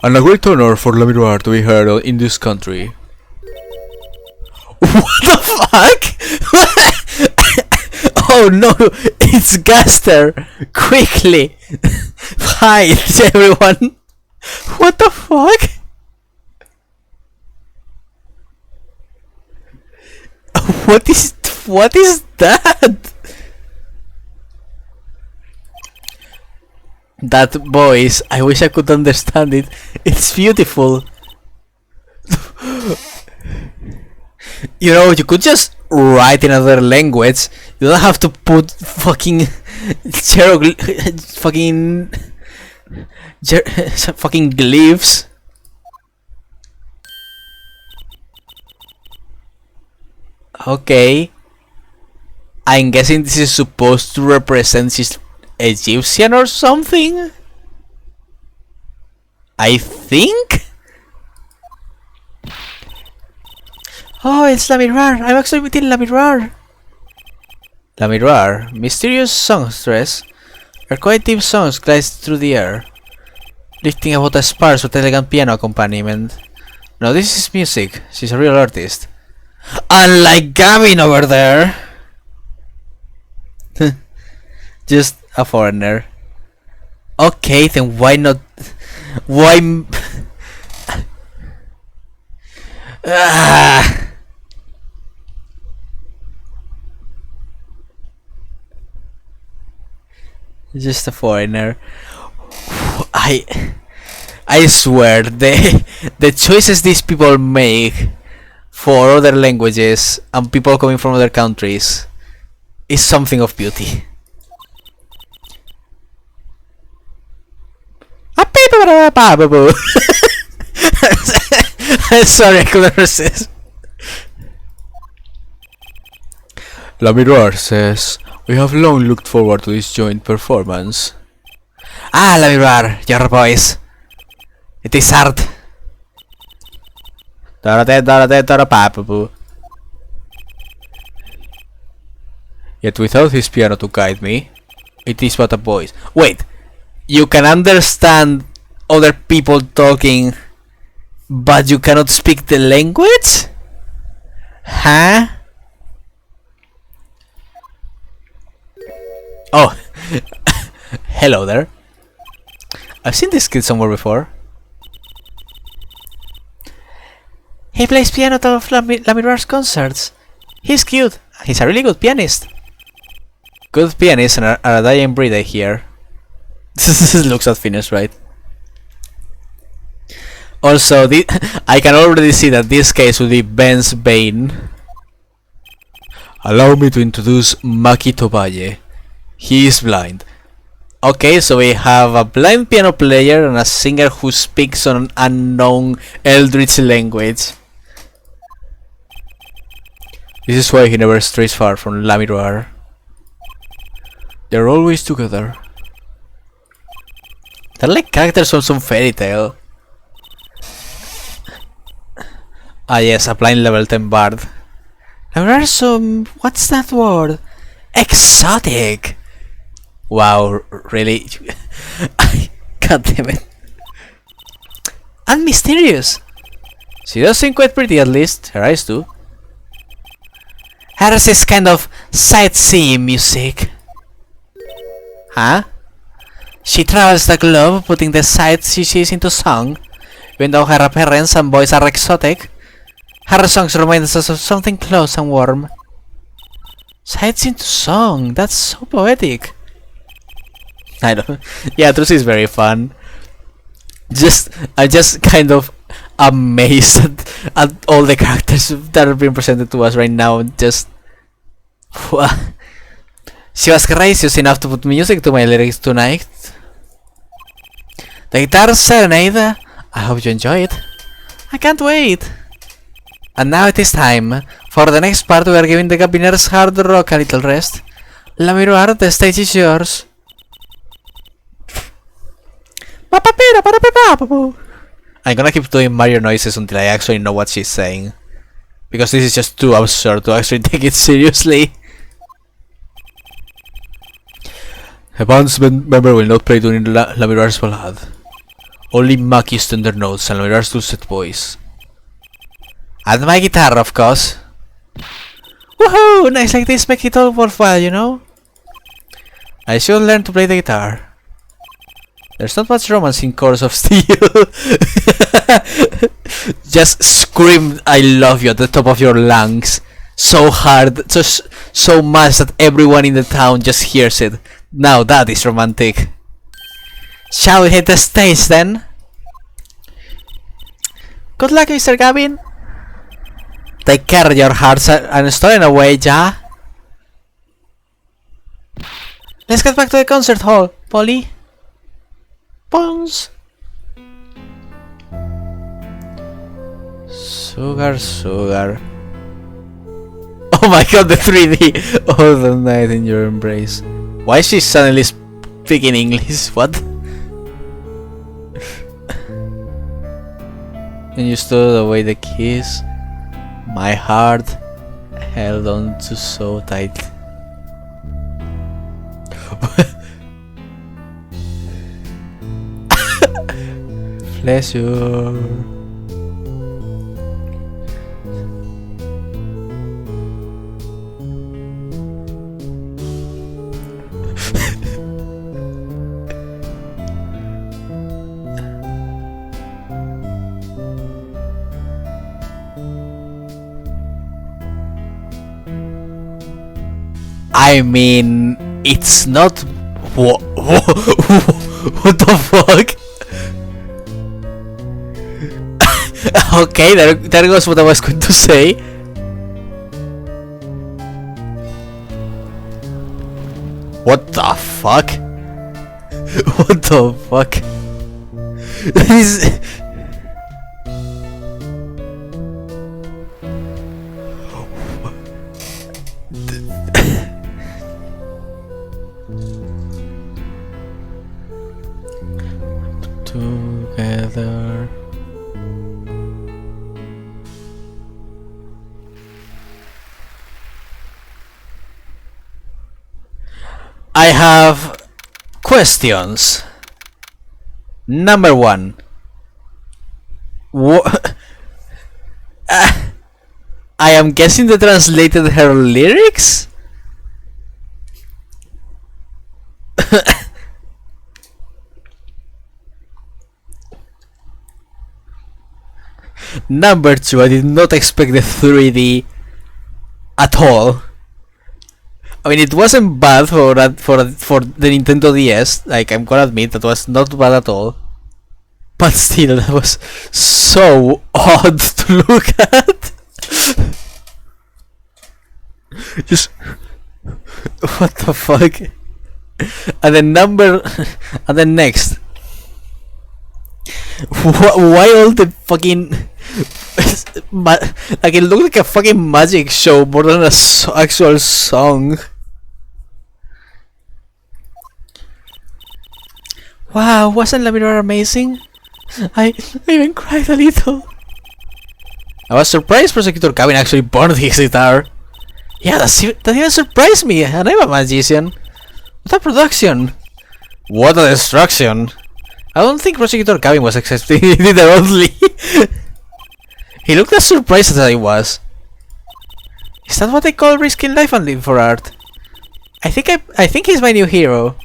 And a great honor for Lamirar to be heard in this country. What the fuck? Oh no, it's Gaster! Quickly! Hide, everyone! What the fuck? What is that? That voice, I wish I could understand it. It's beautiful. You know, you could just write in another language. You don't have to put fucking fucking glyphs. Okay. I'm guessing this is supposed to represent she's Egyptian or something? I think? Oh, it's Lamirar. I'm actually meeting Lamirar. Lamirar, mysterious songstress. Her quite deep songs glide through the air, lifting about a sparse with elegant piano accompaniment. No, this is music. She's a real artist. Unlike Gavin over there. Just a foreigner. Okay, then why not? Why? Just a foreigner. I swear the choices these people make for other languages and people coming from other countries is something of beauty. Sorry, I couldn't resist. Lamirar says, we have long looked forward to this joint performance. Ah, Lamirar, your voice. It is art. Yet without his piano to guide me, it is but a voice. Wait, you can understand other people talking, but you cannot speak the language? Huh? Oh, hello there. I've seen this kid somewhere before. He plays piano at all of Lamirar's concerts. He's cute. He's a really good pianist. Good pianists are a dying breed, I hear. This looks unfinished, right? Also, I can already see that this case will be Ben's bane. Allow me to introduce Maki Tobaye. He is blind. Okay, so we have a blind piano player and a singer who speaks an unknown eldritch language. This is why he never strays far from Lamirar. They're always together. They're like characters from some fairy tale. Ah yes, a blind level 10 bard. There are some... what's that word? Exotic! Wow, really? God damn it. And mysterious! She does seem quite pretty, at least. Her eyes do. Hers is kind of sightseeing music. Huh? She travels the globe, putting the sights she sees into song. Even though her appearance and voice are exotic, her songs remind us of something close and warm. Sights into song, that's so poetic. I don't. Yeah, Trucy is very fun. I'm just kind of amazed at all the characters that are being presented to us right now. Just. She was gracious enough to put music to my lyrics tonight. The guitar serenade. I hope you enjoy it. I can't wait. And now it is time. For the next part, we are giving the Gabiners hard rock a little rest. La Miroir, the stage is yours. I'm gonna keep doing Mario noises until I actually know what she's saying. Because this is just too absurd to actually take it seriously. A band's member will not play during La Miroir's ballad. Only Maki's tender notes and La Miroir's dulcet voice. And my guitar, of course. Woohoo! Nights like this make it all worthwhile, you know? I should learn to play the guitar. There's not much romance in Chorus of Steel. Just scream I love you at the top of your lungs. So hard, so much that everyone in the town just hears it. Now that is romantic. Shall we hit the stage then? Good luck, Mr. Gavin. Take care, your hearts are stolen away, ja? Let's get back to the concert hall, Polly. Bones. Sugar, sugar. Oh my god, the 3D! Oh, the night in your embrace. Why is she suddenly speaking English? What? And you stole away the kiss. My heart held on to so tight. Pleasure. I mean, it's not. What the fuck? Okay, there goes what I was going to say. What the fuck? What the fuck? This. Together. I have questions. Number 1. I am guessing they translated her lyrics? Number 2, I did not expect the 3D at all. I mean, it wasn't bad for the Nintendo DS. Like, I'm gonna admit that was not bad at all. But still, that was so odd to look at. Just what the fuck? And then next. Why all the fucking like it looked like a fucking magic show more than a actual song. Wow, wasn't La Miroir amazing? I even cried a little. I was surprised Prosecutor Cabin actually burned his guitar. Yeah, that even surprised me, and I'm a magician. What a production! What a destruction! I don't think Prosecutor Cabin was accepting it literally. He looked as surprised as I was. Is that what they call risking life and living for art? I think he's my new hero.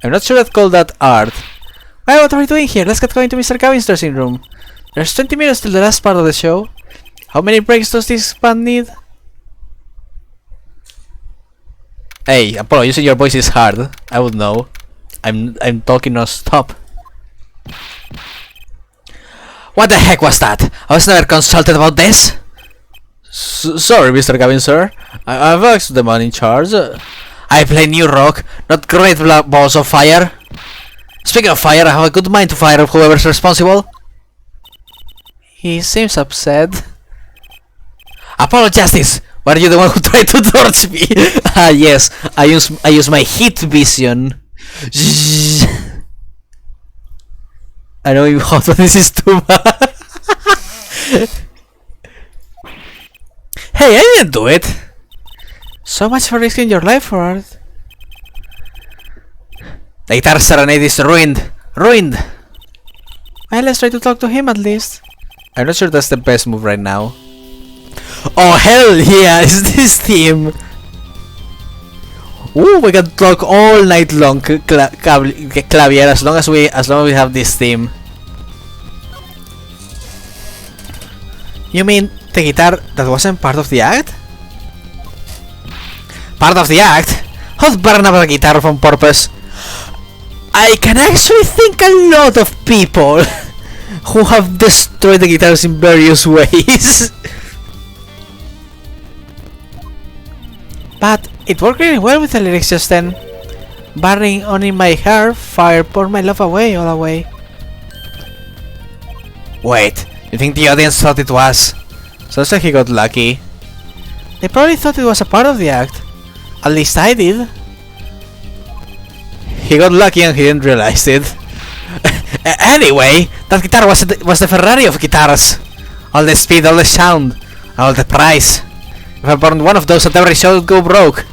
I'm not sure I'd call that art. Well, what are we doing here? Let's get going to Mr. Gavin's dressing room. There's 20 minutes till the last part of the show. How many breaks does this band need? Hey, Apollo, using your voice is hard. I would know. I'm talking non-stop. What the heck was that? I was never consulted about this. Sorry, Mr. Gavin, sir. I've asked the man in charge. I play new rock, not great balls of fire. Speaking of fire, I have a good mind to fire up whoever's responsible. He seems upset. Apollo Justice! Were you the one who tried to torch me? Ah, yes. I use my heat vision. I know you hot, but this is too bad. Hey, I didn't do it. So much for risking your life for art. The guitar serenade is ruined. Ruined. Well, let's try to talk to him at least. I'm not sure that's the best move right now. Oh hell yeah, is this theme? Ooh, we can talk all night long, Clavier, as long as we have this theme. You mean the guitar that wasn't part of the act? Part of the act? How'd burn up a guitar on purpose? I can actually think a lot of people who have destroyed the guitars in various ways. But it worked really well with the lyrics just then. Burning on in my hair, fire poured my love away, all away. Wait, you think the audience thought it was? Sounds like he got lucky. They probably thought it was a part of the act. At least I did. He got lucky and he didn't realize it. Anyway, that guitar was the Ferrari of guitars. All the speed, all the sound, all the price. If I burned one of those at every show, it'd go broke.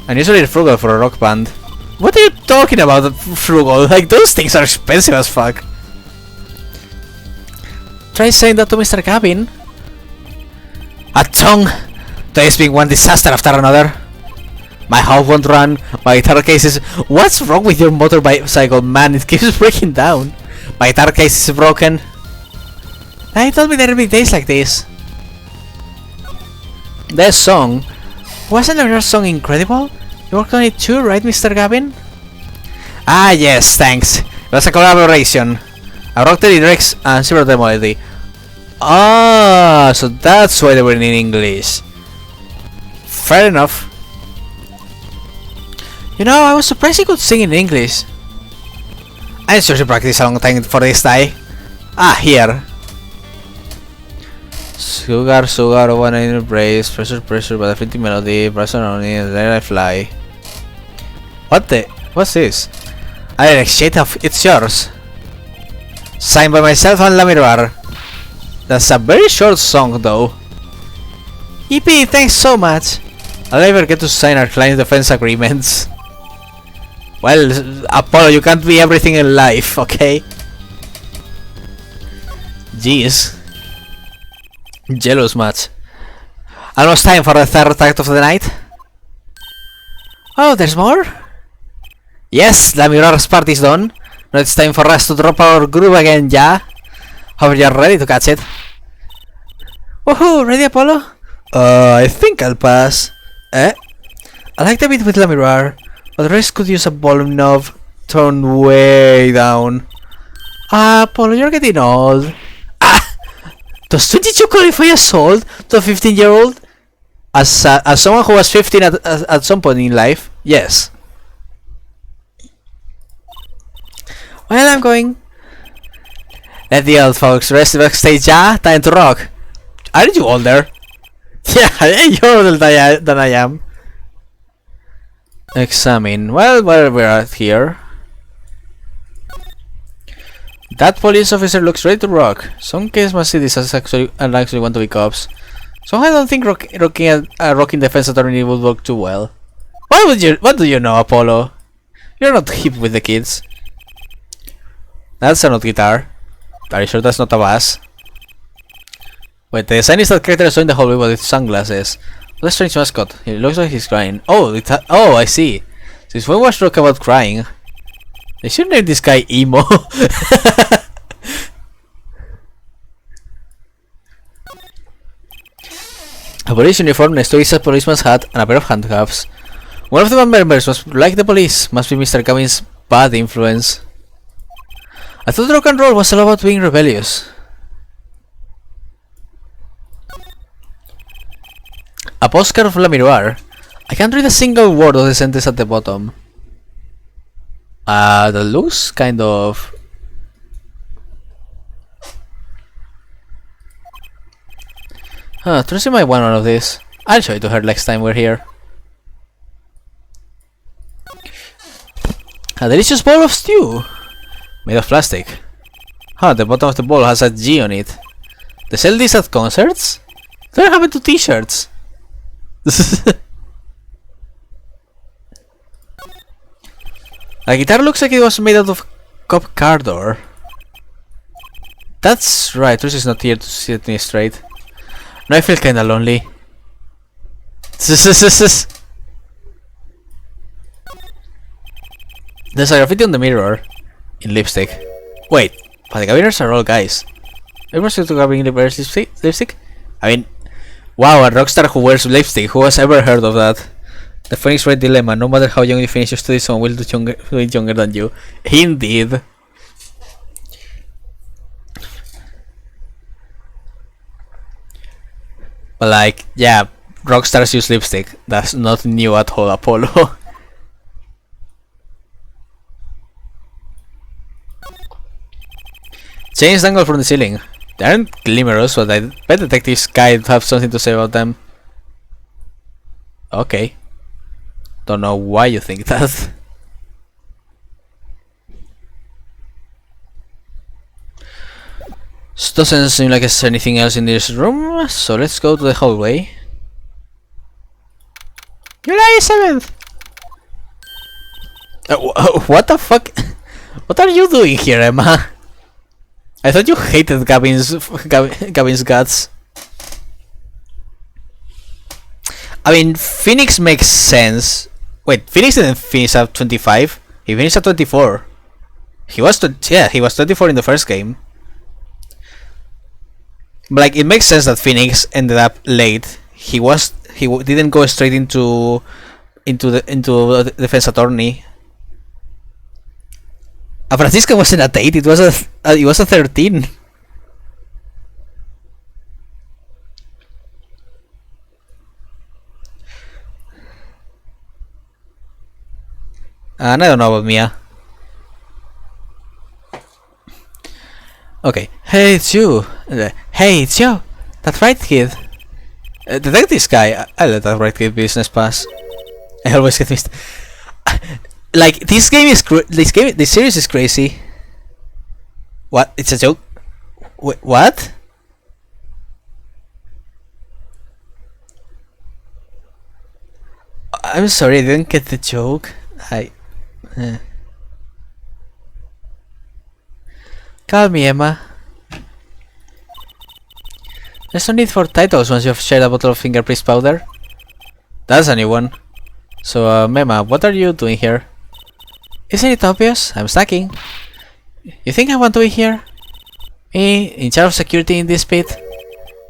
I'm usually frugal for a rock band. What are you talking about, frugal? Like, those things are expensive as fuck. Try saying that to Mr. Gavin. A tongue! Today's being one disaster after another. My house won't run, my guitar case is... What's wrong with your motorcycle, man? It keeps breaking down. My guitar case is broken. He told me there'd be days like this. That song... Wasn't your song incredible? You worked on it too, right, Mr. Gavin? Ah, yes, thanks. It was a collaboration. I wrote the lyrics and she wrote the melody. Ah, so that's why they were in English. Fair enough. You know, I was surprised he could sing in English. I seriously practiced a long time for this die. Ah, here. Sugar, sugar, one in your brace, pressure, pressure, but a fleeting melody, pressure only, and then I fly. What the? What's this? I shit off, it's yours. Signed by myself and Lamirar. That's a very short song though. EP, thanks so much. I'll never get to sign our client defense agreements. Well, Apollo, you can't be everything in life, okay? Jeez. Jealous much. Almost time for the third act of the night. Oh, there's more? Yes, the Mirror's party's done. Now it's time for us to drop our groove again, yeah? Hope you're ready to catch it. Woohoo, ready, Apollo? I think I'll pass. I like the beat with Lamirar, but the rest could use a volume knob turned way down. Apollo, you're getting old. Does 22 qualify as old to a 15-year-old? As someone who was 15 at some point in life, yes. Well, I'm going. Let the old folks rest backstage, yeah? Time to rock. Aren't you older? Yeah, you're older than I am. Examine. Well, where we're at here. That police officer looks ready to rock. Some kids must see this as actually want to be cops. So I don't think rocking defense attorney would work too well. What do you know, Apollo? You're not hip with the kids. That's a not guitar. Are you sure that's not a bass? Wait, the design is that character showing the hallway with sunglasses. What a strange mascot. He looks like he's crying. Oh, I see. Since when was Rock about crying? They should name this guy Emo. A police uniform next to is a policeman's hat and a pair of handcuffs. One of the band members was like the police, must be Mr. Gavin's bad influence. I thought rock and roll was all about being rebellious. A postcard of La Miroir. I can't read a single word of the sentence at the bottom. That looks kind of... Tracy might want one of these. I'll show it to her next time we're here. A delicious bowl of stew! Made of plastic. The bottom of the bowl has a G on it. They sell these at concerts? What happened to t-shirts? The guitar looks like it was made out of cop cardboard. That's right, Tracy's not here to set me straight. Now I feel kinda lonely. There's a graffiti on the mirror. In lipstick. Wait, but the Gaviners are all guys. Ever seen to Gavin wears lipstick? I mean, wow, a rockstar who wears lipstick. Who has ever heard of that? The Phoenix Wright dilemma. No matter how young you finish your studies, someone will do it younger than you. Indeed. But like, yeah, rockstars use lipstick. That's not new at all, Apollo. Chains dangle from the ceiling. They aren't glimmerous, but I bet Detective Sky would have something to say about them. Okay. Don't know why you think that. Doesn't seem like there's anything else in this room, so let's go to the hallway. July 7th! What the fuck? What are you doing here, Emma? I thought you hated Gavin's guts. I mean, Phoenix makes sense. Wait, Phoenix didn't finish at 25. He finished at 24. He was 24 in the first game. But like, it makes sense that Phoenix ended up late. He didn't go straight into the defense attorney. Francisca wasn't at 8. It was a 13. And I don't know about Mia. Okay. Hey, it's you. Hey, it's you. That right kid. Detective Sky. I let that right kid business pass. I always get missed. Like, this series is crazy. What? It's a joke? Wait, what? I'm sorry, I didn't get the joke. Call me, Emma. There's no need for titles once you've shared a bottle of fingerprint powder. That's a new one. So, Emma, what are you doing here? Isn't it obvious? I'm snacking. You think I want to be here? Me, in charge of security in this pit?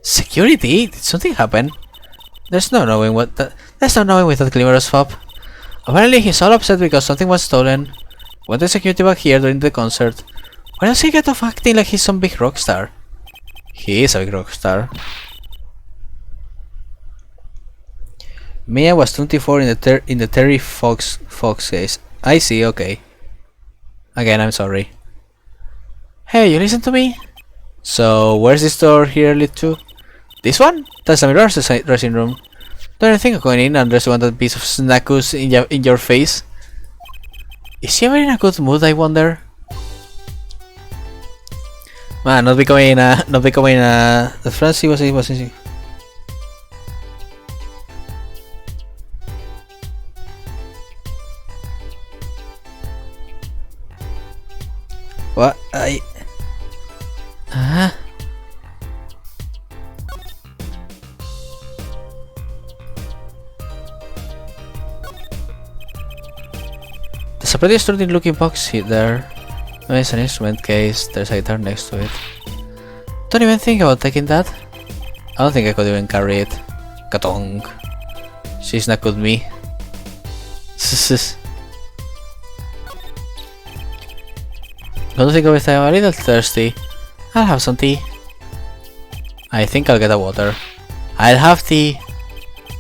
Security? Did something happen? There's no knowing with that glimmerous fop. Apparently he's all upset because something was stolen. Went to security back here during the concert. Why does he get off acting like he's some big rock star? He is a big rock star. Mia was 24 in the Terry Fox case. I see, okay. Again, I'm sorry. Hey, you listen to me? So, where's this door here lead to? This one? That's the mirror's dressing room. Don't you think of going in and just want that piece of snackus in your face? Is she ever in a good mood, I wonder? Man, not becoming the Francie wasn't she? What? a pretty sturdy looking box there. There's an instrument case, there's a guitar next to it. Don't even think about taking that. I don't think I could even carry it. Katong. She's not good me. Don't think of it, I'm a little thirsty. I'll have some tea. I think I'll get a water. I'll have tea.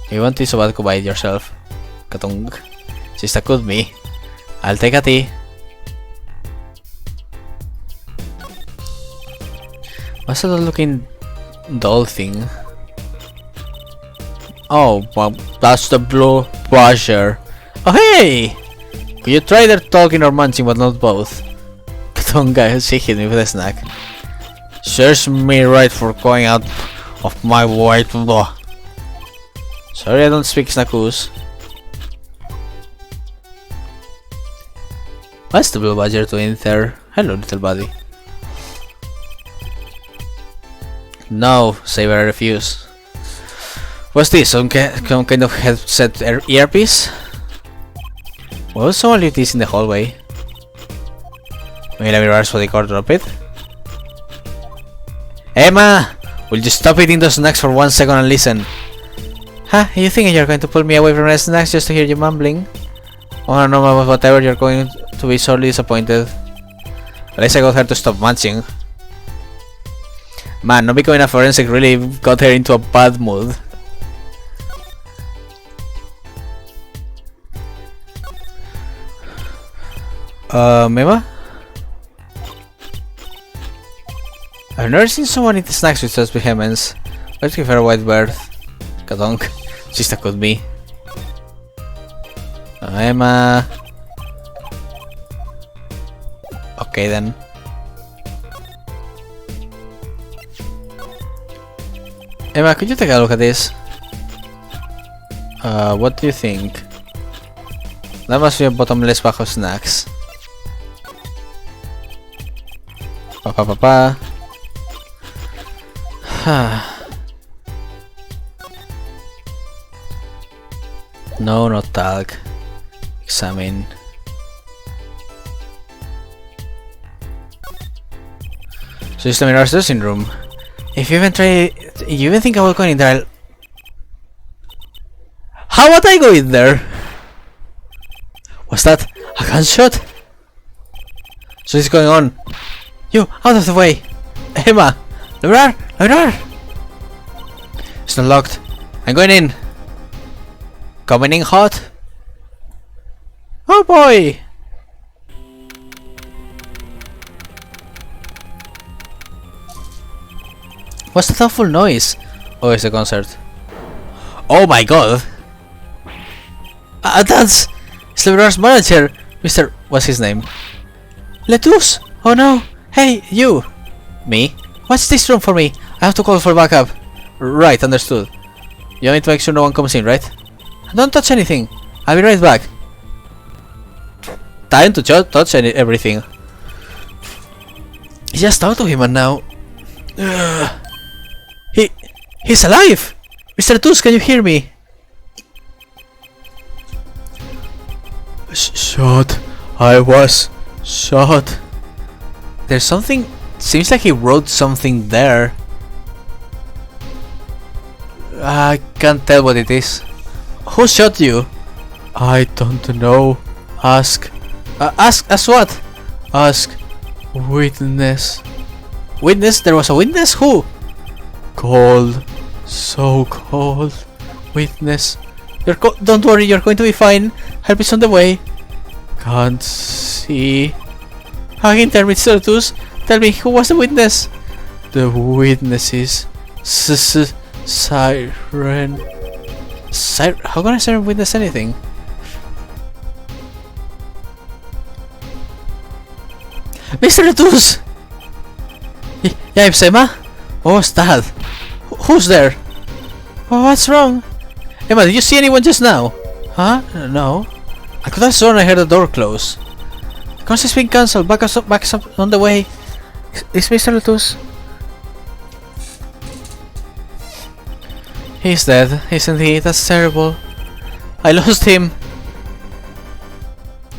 If you want tea so bad, go buy it yourself. Katong. She's not good me. I'll take a tea. What's that looking doll thing? Oh, well, that's the blue washer. Oh hey! Could you try their talking or munching, but not both? Katonga, she hit me with a snack. Serves me right for going out of my white law. Sorry I don't speak snackoos. What's the blue badger doing there? Hello, little buddy. No, Saber, I refuse. What's this? Some kind of headset earpiece? Will someone leave this in the hallway? Maybe let me rush for the car, drop it. Emma! Will you stop eating those snacks for 1 second and listen? Huh? You think you're going to pull me away from the snacks just to hear you mumbling? Oh no, whatever, you're going to be sorely disappointed. At least I got her to stop munching. Man, not becoming a forensic really got her into a bad mood. Emma? I've never seen someone eat snacks with such vehemence. Let's give her a wide berth. Kadonk. She stuck with me. Emma. Okay then. Emma, could you take a look at this? What do you think? That must be a bottomless bag of snacks. Pa. No, not talc. Examine. So just let me rush the dressing room. If you even think about going in there, how would I go in there? Was that a gunshot? So what's going on? You, out of the way! Emma! Labrar! It's not locked. I'm going in. Coming in hot. Oh boy! What's that awful noise? Oh, it's a concert. Oh my god! That's Slaverar's manager! Mr. What's his name? Letus! Oh no! Hey, you! Me? What's this room for me? I have to call for backup. Right, understood. You need to make sure no one comes in, right? Don't touch anything. I'll be right back. Time to touch everything. Just out of him and now. He's alive! Mr. Tusk, can you hear me? Shot. I was shot. There's something. Seems like he wrote something there. I can't tell what it is. Who shot you? I don't know. Ask what? Ask witness. Witness? There was a witness? Who? Cold. So cold. Witness. Don't worry, you're going to be fine. Help is on the way. Can't see. Again, tell me, Certus. Tell me, who was the witness? The witness is Siren. How can a siren witness anything? Mr. Letus! Yeah, it's Emma? What was that? Who's there? Oh, what's wrong? Emma, did you see anyone just now? Huh? No. I could have sworn I heard the door close. The concert's been cancelled. Back up on the way. Is Mr. Letus? He's dead, isn't he? That's terrible. I lost him.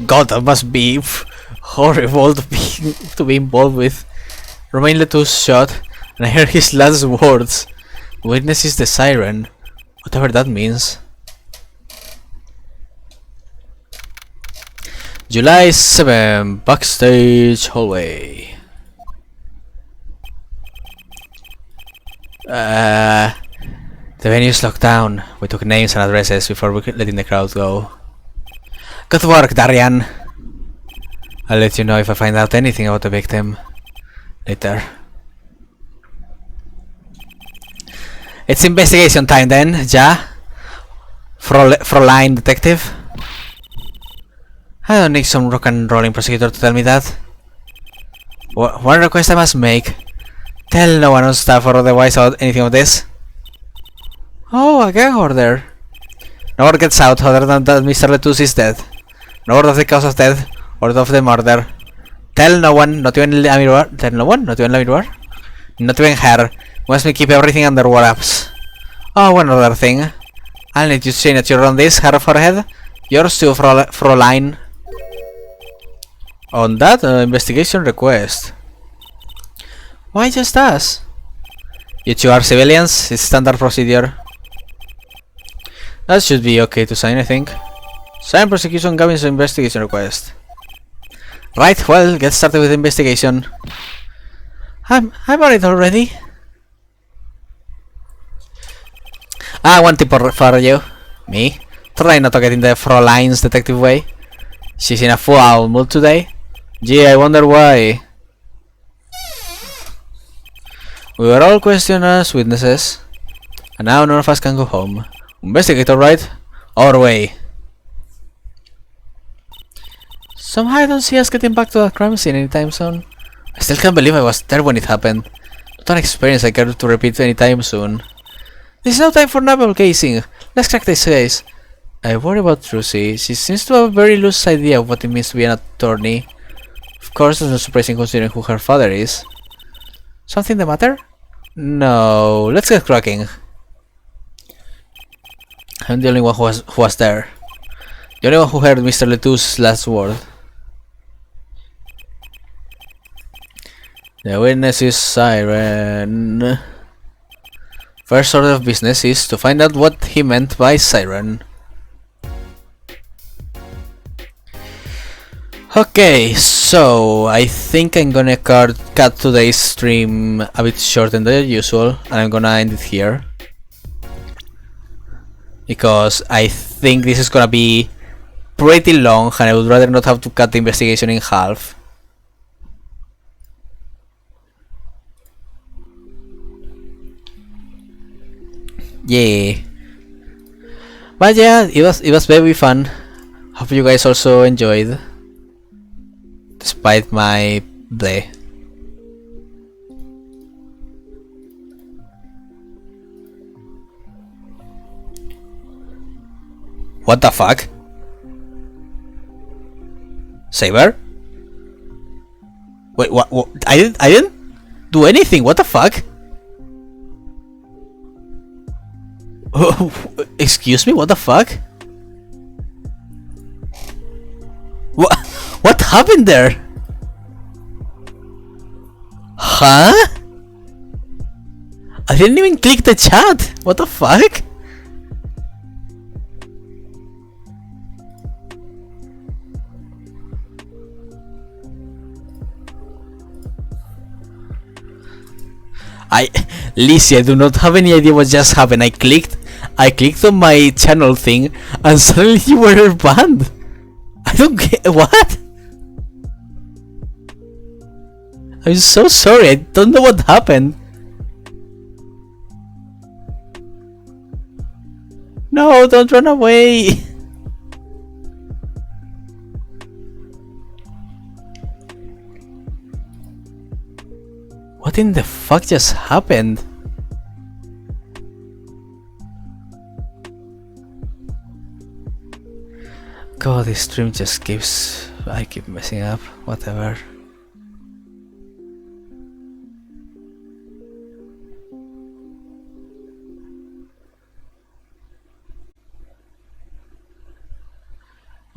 God, that must be horrible to be involved with. Romain Letus shot, and I heard his last words. Witness is the siren. Whatever that means. July 7, backstage hallway. The venue's locked down. We took names and addresses before letting the crowd go. Good work, Darian. I'll let you know if I find out anything about the victim later. It's investigation time then, ja? Fräulein detective? I don't need some rock and rolling prosecutor to tell me that. One request I must make. Tell no one on staff or otherwise about anything of this. Oh, a gag order. No word gets out other than that Mr. Letus is dead. No word of the cause of death or of the murder. Tell no one, not even la Miroir. Tell no one, not even la Miroir. Not even her. Wants me to keep everything under wraps. Oh, one other thing. I'll need you to signature on this, her forehead. Yours too, Fräulein. On that investigation request. Why just us? You two are civilians, it's standard procedure. That should be okay to sign, I think. Sign prosecution Gavin's investigation request. Right, well, get started with the investigation. I'm on it already. One tip for you. Me? Try not to get in the Fräulein's detective way. She's in a full mood today. Gee, I wonder why. We were all questioned as witnesses, and now none of us can go home. Investigator, right? Our way. Somehow I don't see us getting back to that crime scene anytime soon. I still can't believe I was there when it happened. Not an experience I care to repeat anytime soon. This is no time for navel gazing. Let's crack this case. I worry about Trucy. She seems to have a very loose idea of what it means to be an attorney. Of course, that's not surprising considering who her father is. Something the matter? No, let's get cracking. I'm the only one who was there. The only one who heard Mr. Letus' last word. The witness is siren. First order of business is to find out what he meant by siren. Okay, so I think I'm gonna cut today's stream a bit shorter than usual, and I'm gonna end it here. Because I think this is gonna be pretty long, and I would rather not have to cut the investigation in half. Yeah. But yeah, it was very fun. Hope you guys also enjoyed. Despite my bleh. What the fuck? Saber? Wait, what? I didn't do anything. What the fuck? Excuse me? What the fuck? What happened there? Huh? I didn't even click the chat. What the fuck? Lizzie, I do not have any idea what just happened. I clicked on my channel thing and suddenly you were banned. I don't get what? I'm so sorry, I don't know what happened. No, don't run away. What in the fuck just happened? God, this stream just keeps... I keep messing up, whatever.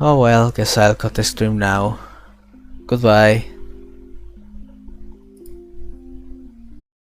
Oh well, guess I'll cut the stream now. Goodbye.